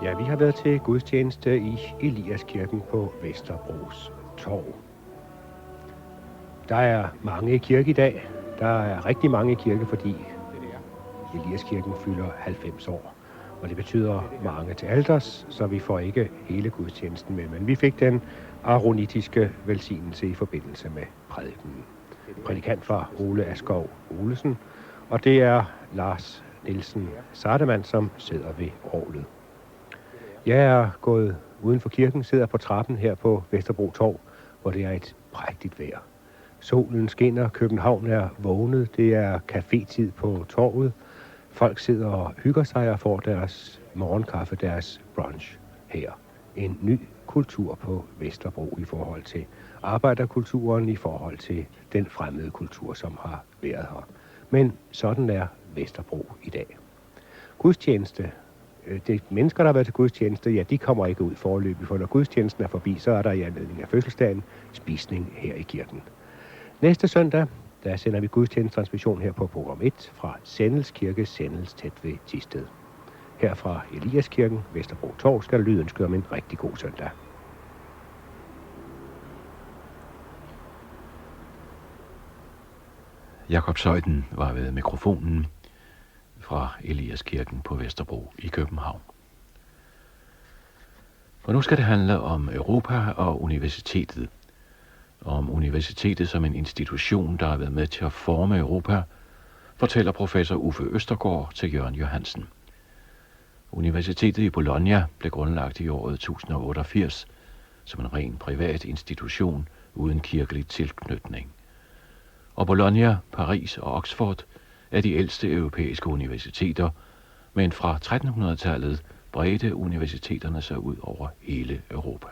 Ja, vi har været til gudstjeneste i Eliaskirken på Vesterbros Torv. Der er mange i kirke i dag. Der er rigtig mange i kirke, fordi Eliaskirken fylder 90 år. Og det betyder mange til alters, så vi får ikke hele gudstjenesten med. Men vi fik den aronitiske velsignelse i forbindelse med prædikenen. Prædikant fra Ole Askov Olesen, og det er Lars Nielsen Sardemann, som sidder ved orglet. Jeg er gået uden for kirken, sidder på trappen her på Vesterbro Torv, hvor det er et prægtigt vejr. Solen skinner, København er vågnet, det er cafetid på torvet. Folk sidder og hygger sig og får deres morgenkaffe, deres brunch her. En ny kultur på Vesterbro i forhold til arbejderkulturen, i forhold til den fremmede kultur, som har været her. Men sådan er Vesterbro i dag. Gudstjeneste. De mennesker, der har været til gudstjeneste, ja, de kommer ikke ud foreløbig, for når gudstjenesten er forbi, så er der i anledning af fødselsdagen spisning her i kirken. Næste søndag, der sender vi gudstjenestetransmission her på program 1 fra Sendels Kirke, Sendels tæt ved Thisted. Her fra Eliaskirken, Vesterbro Torv, skal der lyde ønsket om en rigtig god søndag. Jakob Søjden var ved mikrofonen fra Eliaskirken på Vesterbro i København. Og nu skal det handle om Europa og universitetet. Om universitetet som en institution, der har været med til at forme Europa, fortæller professor Uffe Østergaard til Jørgen Johansen. Universitetet i Bologna blev grundlagt i året 1088 som en ren privat institution uden kirkelig tilknytning. Og Bologna, Paris og Oxford er de ældste europæiske universiteter, men fra 1300-tallet bredte universiteterne sig ud over hele Europa.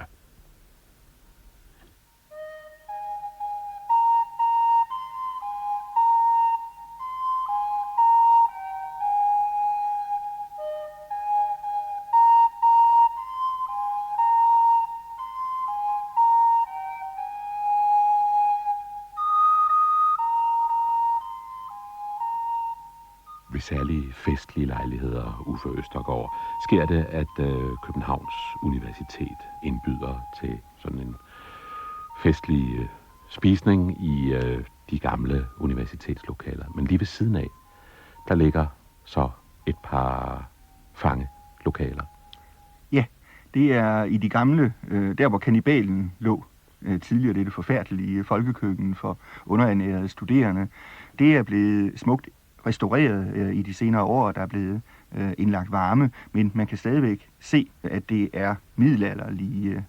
ved særlige festlige lejligheder, Uffe Østergaard, sker det, at Københavns Universitet indbyder til sådan en festlig spisning i de gamle universitetslokaler. Men lige ved siden af, der ligger så et par fangelokaler. Ja, det er i de gamle, der hvor kannibalen lå tidligere, det forfærdelige folkekøkken for underernærede studerende. Det er blevet smukt restaureret i de senere år, der er blevet indlagt varme, men man kan stadigvæk se, at det er middelalderlige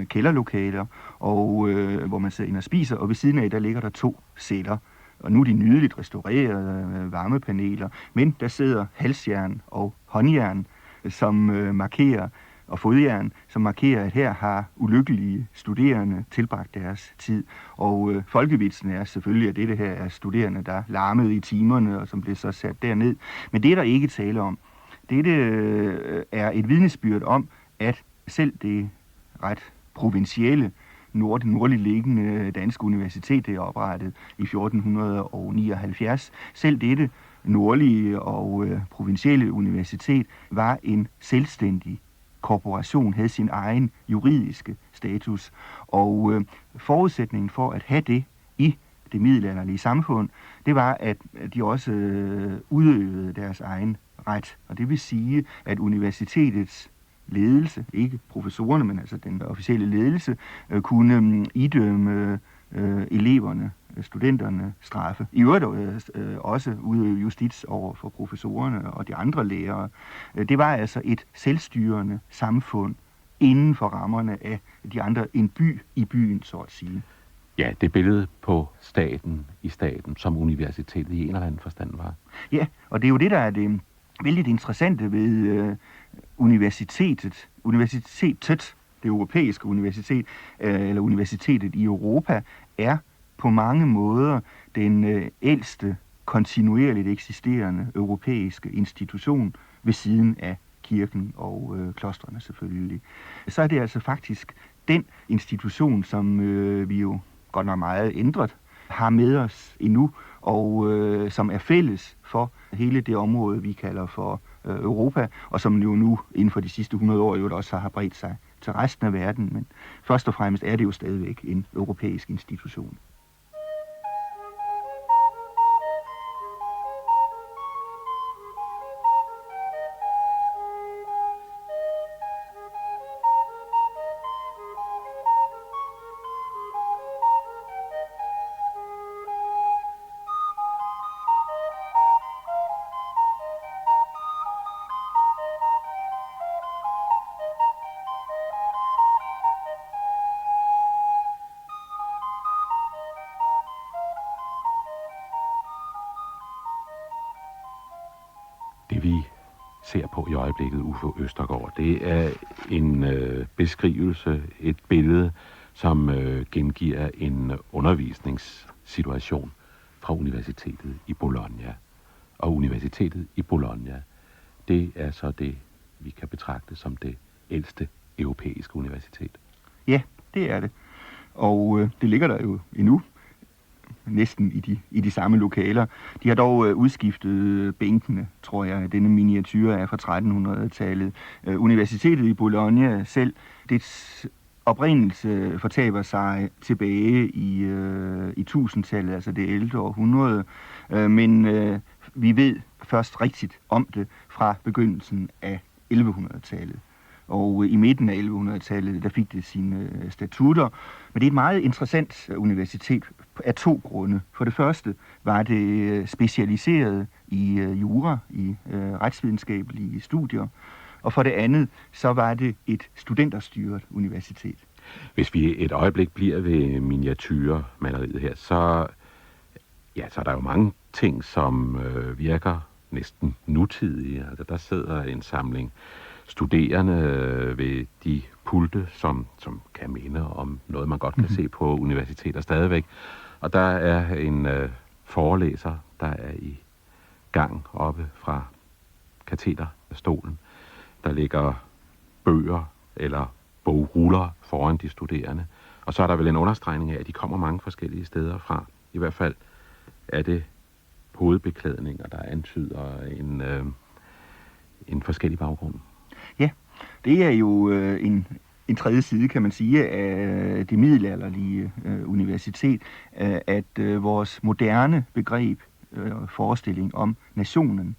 kælderlokaler, og hvor man sidder ind og spiser, og ved siden af, der ligger der 2 celler. Og nu er de nydeligt restaurerede varmepaneler, men der sidder halsjern og håndjern, som markerer, og fodjern, som markerer, at her har ulykkelige studerende tilbragt deres tid. Og folkevitsen er selvfølgelig, at dette her er studerende, der larmede i timerne, og som blev så sat derned. Men det er der ikke tale om. Dette er et vidnesbyrd om, at selv det ret provincielle nordligt liggende danske universitet, det er oprettet i 1479. Selv dette nordlige og provincielle universitet var en selvstændig korporation, havde sin egen juridiske status. Og forudsætningen for at have det i det middelalderlige samfund, det var, at de også udøvede deres egen ret. Og det vil sige, at universitetets ledelse, ikke professorerne, men altså den officielle ledelse, kunne idømme eleverne, studenterne straffe. I øvrigt også udøve justits over for professorerne og de andre lærere. Det var altså et selvstyrende samfund inden for rammerne af de andre, en by i byen, så at sige. Ja, det billede på staten i staten, som universitetet i en eller anden forstand var. Ja, og det er jo det, der er det vældig interessante ved universitetet, det europæiske universitet, eller universitetet i Europa, er på mange måder den ældste kontinuerligt eksisterende europæiske institution ved siden af kirken og klostrene selvfølgelig. Så er det altså faktisk den institution, som vi jo godt nok meget ændret, har med os endnu, og som er fælles for hele det område, vi kalder for Europa, og som jo nu inden for de sidste 100 år jo også har bredt sig til resten af verden, men først og fremmest er det jo stadigvæk en europæisk institution. Det vi ser på i øjeblikket, Uffe Østergaard, det er en beskrivelse, et billede, som gengiver en undervisningssituation fra universitetet i Bologna. Og universitetet i Bologna, det er så det, vi kan betragte som det ældste europæiske universitet. Ja, det er det. Og det ligger der jo endnu. Næsten i de samme lokaler. De har dog udskiftet bænkene, tror jeg. Denne miniature er fra 1300-tallet. Universitetet i Bologna selv, dets oprindelse fortaber sig tilbage i 1000-tallet, altså det 11. århundrede. Men vi ved først rigtigt om det fra begyndelsen af 1100-tallet. Og i midten af 1100-tallet, der fik det sine statutter. Men det er et meget interessant universitet af 2 grunde. For det første var det specialiseret i jura, i retsvidenskabelige studier. Og for det andet, så var det et studenterstyret universitet. Hvis vi et øjeblik bliver ved miniatyrmaleriet her, så er der jo mange ting, som virker næsten nutidige. Altså, der sidder en samling studerende ved de pulte, som kan minde om noget, man godt kan se på universiteter stadigvæk. Og der er en forelæser, der er i gang oppe fra katederstolen. Der ligger bøger eller bogruller foran de studerende. Og så er der vel en understregning af, at de kommer mange forskellige steder fra. I hvert fald er det hovedbeklædninger, der antyder en forskellig baggrund. Ja, det er jo en tredje side, kan man sige, af det middelalderlige universitet, at vores moderne begreb, forestilling om nationen,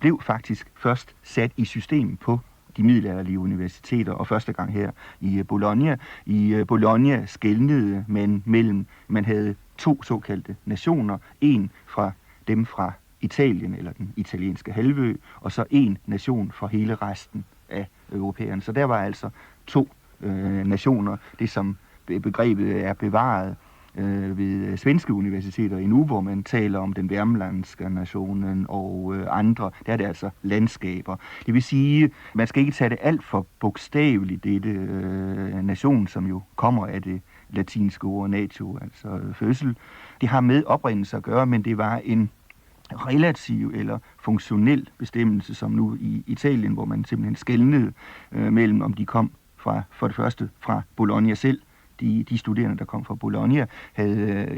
blev faktisk først sat i system på de middelalderlige universiteter, og første gang her i Bologna. I Bologna skelnede man mellem, man havde to såkaldte nationer, en fra dem fra Italien, eller den italienske halvø, og så en nation for hele resten af europæerne. Så der var altså to nationer, det som begrebet er bevaret ved svenske universiteter endnu, hvor man taler om den værmlandske nationen og andre. Der er det altså landskaber. Det vil sige, man skal ikke tage det alt for bogstaveligt, dette nation, som jo kommer af det latinske ord natio, altså fødsel. Det har med oprindelse at gøre, men det var en relativ eller funktionel bestemmelse, som nu i Italien, hvor man simpelthen skelnede mellem, om de kom for det første fra Bologna selv. De studerende, der kom fra Bologna, havde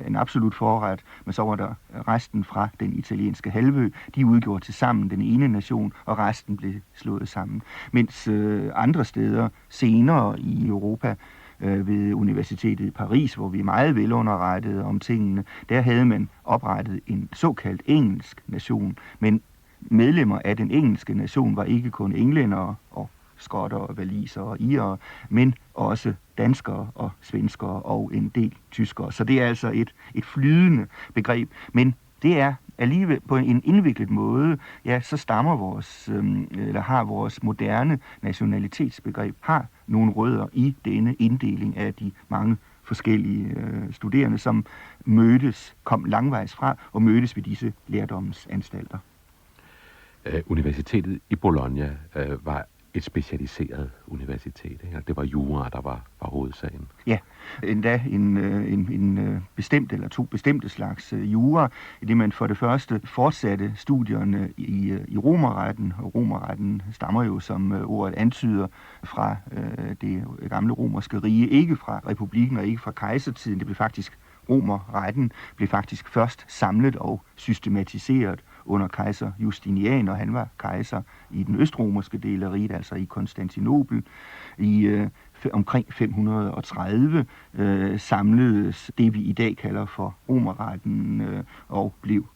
en absolut forret, men så var der resten fra den italienske halvø. De udgjorde til sammen den ene nation, og resten blev slået sammen. Mens andre steder senere i Europa, ved Universitetet i Paris, hvor vi er meget velunderrettede om tingene, der havde man oprettet en såkaldt engelsk nation. Men medlemmer af den engelske nation var ikke kun englændere og skotter og walisere og irere, men også danskere og svenskere og en del tyskere. Så det er altså et flydende begreb, men det er alligevel på en indviklet måde, ja, så stammer har vores moderne nationalitetsbegreb har nogle rødder i denne inddeling af de mange forskellige studerende, som kom langvejs fra og mødtes ved disse lærdomsanstalter. Universitetet i Bologna var et specialiseret universitet, ikke? Det var jura, der var hovedsagen. Ja, endda en bestemt eller to bestemte slags jura, i det man for det første fortsatte studierne i romerretten, og romerretten stammer jo, som ordet antyder, fra det gamle romerske rige, ikke fra republikken og ikke fra kejsertiden. Det blev faktisk romerretten blev faktisk først samlet og systematiseret under kejser Justinian, og han var kejser i den østromerske del af riget, altså i Konstantinopel. I omkring 530 samledes det, vi i dag kalder for romerretten, og blev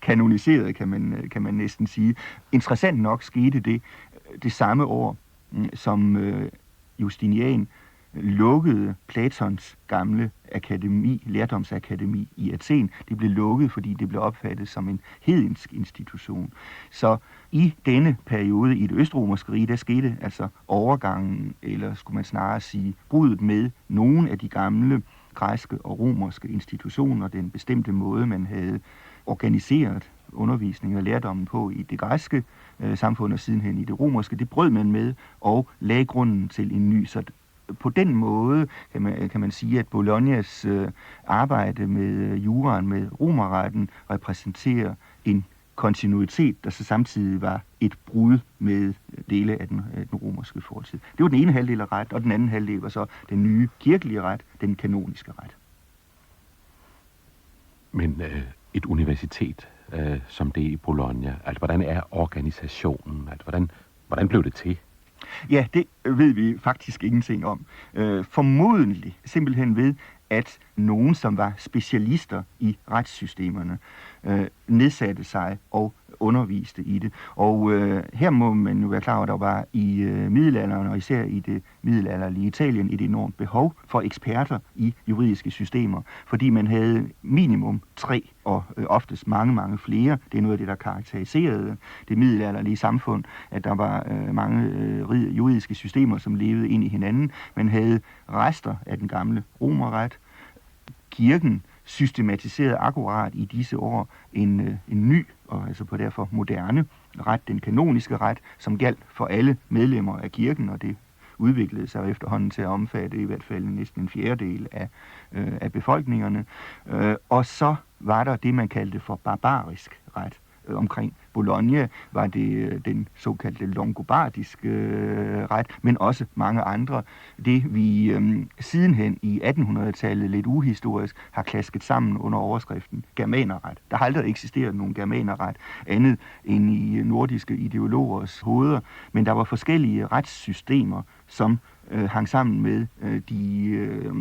kanoniseret, kan man næsten sige. Interessant nok skete det samme år, som Justinian lukkede Platons gamle lærdomsakademi i Athen. Det blev lukket, fordi det blev opfattet som en hedensk institution. Så i denne periode i det østromerske rige, der skete altså overgangen, eller skulle man snarere sige, bruddet med nogle af de gamle græske og romerske institutioner, den bestemte måde, man havde organiseret undervisning og lærdommen på i det græske samfund og sidenhen i det romerske. Det brød man med og lagde grunden til en ny. Så på den måde kan man sige, at Bolognas arbejde med juraen, med romerretten, repræsenterer en kontinuitet, der så samtidig var et brud med dele af den romerske fortid. Det var den ene halvdel af ret, og den anden halvdel var så den nye kirkelige ret, den kanoniske ret. Men et universitet som det i Bologna, altså hvordan er organisationen? Altså, hvordan blev det til? Ja, det ved vi faktisk ingenting om. Formodentlig simpelthen ved, at nogen, som var specialister i retssystemerne, nedsatte sig og underviste i det. Og her må man jo være klar over, at der var i middelalderen, og især i det middelalderlige Italien, et enormt behov for eksperter i juridiske systemer, fordi man havde minimum 3, og oftest mange, mange flere. Det er noget af det, der karakteriserede det middelalderlige samfund, at der var mange juridiske systemer, som levede ind i hinanden. Man havde rester af den gamle romerret. Kirken systematiserede akkurat i disse år en ny, og altså på derfor moderne ret, den kanoniske ret, som galt for alle medlemmer af kirken, og det udviklede sig efterhånden til at omfatte i hvert fald næsten en fjerdedel af befolkningerne. Og så var der det, man kaldte for barbarisk ret, omkring Bologna var det den såkaldte longobardiske ret, men også mange andre. Det vi sidenhen i 1800-tallet lidt uhistorisk har klasket sammen under overskriften germanerret. Der har aldrig eksisteret nogen germanerret andet end i nordiske ideologers hoveder, men der var forskellige retssystemer, som hang sammen med de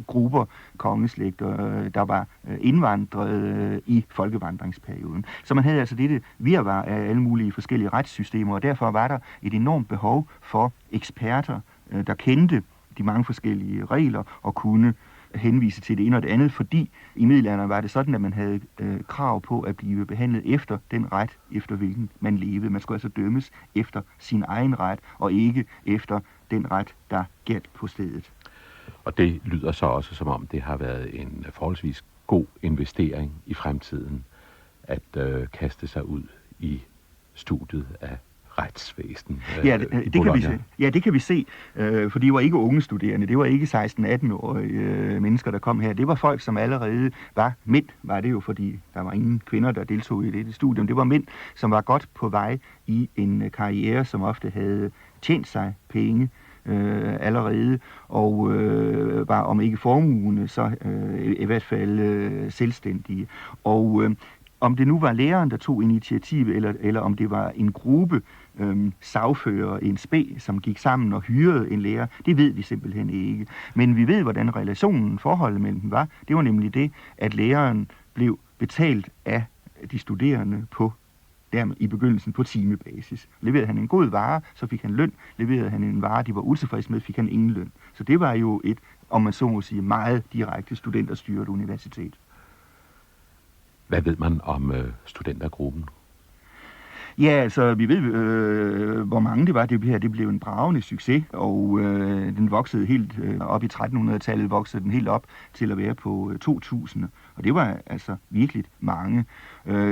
grupper, kongeslægter, der var indvandret i folkevandringsperioden. Så man havde altså dette virvar af alle mulige forskellige retssystemer, og derfor var der et enormt behov for eksperter, der kendte de mange forskellige regler og kunne henvise til det ene og det andet, fordi i middelalderen var det sådan, at man havde krav på at blive behandlet efter den ret, efter hvilken man levede. Man skulle altså dømmes efter sin egen ret, og ikke efter den ret, der gjaldt på stedet. Og det lyder så også, som om det har været en forholdsvis god investering i fremtiden, at kaste sig ud i studiet af retsvæsen. Det kan vi se, for de var ikke unge studerende, det var ikke 16-18-årige mennesker, der kom her. Det var folk, som allerede var mænd, var det jo, fordi der var ingen kvinder, der deltog i dette studium. Det var mænd, som var godt på vej i en karriere, som ofte havde tjent sig penge allerede, og var om ikke formuende, så i hvert fald selvstændige. Og om det nu var læreren, der tog initiativ, eller om det var en gruppe sagfører, en spæ, som gik sammen og hyrede en lærer, det ved vi simpelthen ikke. Men vi ved, hvordan relationen, forholdet mellem dem var. Det var nemlig det, at læreren blev betalt af de studerende i begyndelsen på timebasis. Leverede han en god vare, så fik han løn. Leverede han en vare, de var utilfredse med, fik han ingen løn. Så det var jo et, om man så må sige, meget direkte studenterstyret universitet. Hvad ved man om studentergruppen? Ja, altså, vi ved, hvor mange det var. Det blev en bragende succes, og den voksede helt op i 1300-tallet, voksede den helt op til at være på 2000. Og det var altså virkelig mange.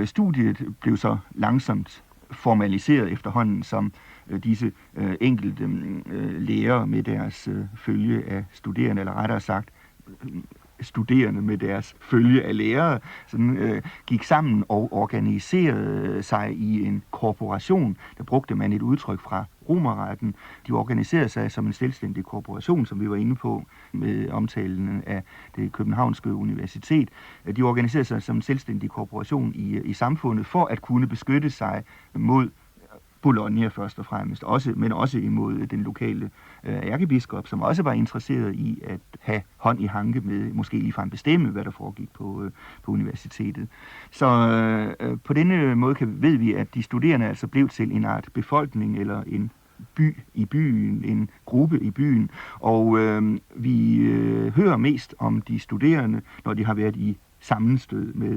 Studiet blev så langsomt formaliseret efterhånden som disse enkelte lærere med deres følge af studerende, eller rettere sagt, studerende med deres følge af lærere, sådan, gik sammen og organiserede sig i en korporation. Der brugte man et udtryk fra romerretten. De organiserede sig som en selvstændig korporation, som vi var inde på med omtalen af det københavnske universitet. De organiserede sig som en selvstændig korporation i samfundet for at kunne beskytte sig mod Bologna først og fremmest, men også imod den lokale ærkebiskop, som også var interesseret i at have hånd i hanke med, måske ligefrem bestemme, hvad der foregik på universitetet. Så på denne måde ved vi, at de studerende altså blev til en art befolkning eller en by i byen, en gruppe i byen, og vi hører mest om de studerende, når de har været i sammenstød med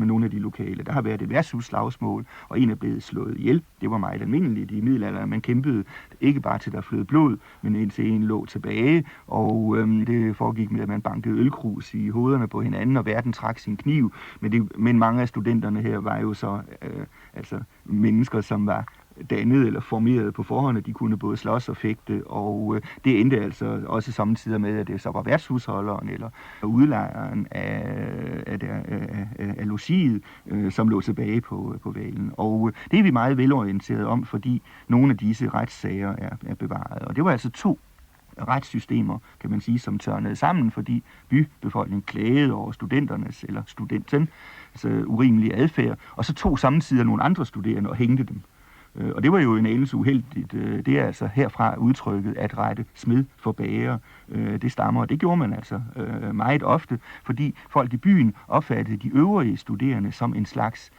nogle af de lokale. Der har været et værtshusslagsmål, og en er blevet slået ihjel. Det var meget almindeligt i middelalderen. Man kæmpede ikke bare til der flød blod, men indtil en lå tilbage, og det foregik med, at man bankede ølkrus i hovederne på hinanden, og verden trak sin kniv. Men mange af studenterne her var jo så mennesker, som var dannet eller formeret på forhånd, at de kunne både slås og fægte, og det endte altså også samtidig med, at det så var værtshusholderen eller udlejeren af logiet, som lå tilbage på valen. Og det er vi meget velorienteret om, fordi nogle af disse retssager er bevaret. Og det var altså 2 retssystemer, kan man sige, som tørnede sammen, fordi bybefolkningen klagede over studenternes eller studentens urimelige adfærd, og så tog samtidig nogle andre studerende og hængte dem. Og det var jo en anelse uheldigt. Det er altså herfra udtrykket at rette smed for bager. Det stammer, og det gjorde man altså meget ofte, fordi folk i byen opfattede de øvrige studerende som en slags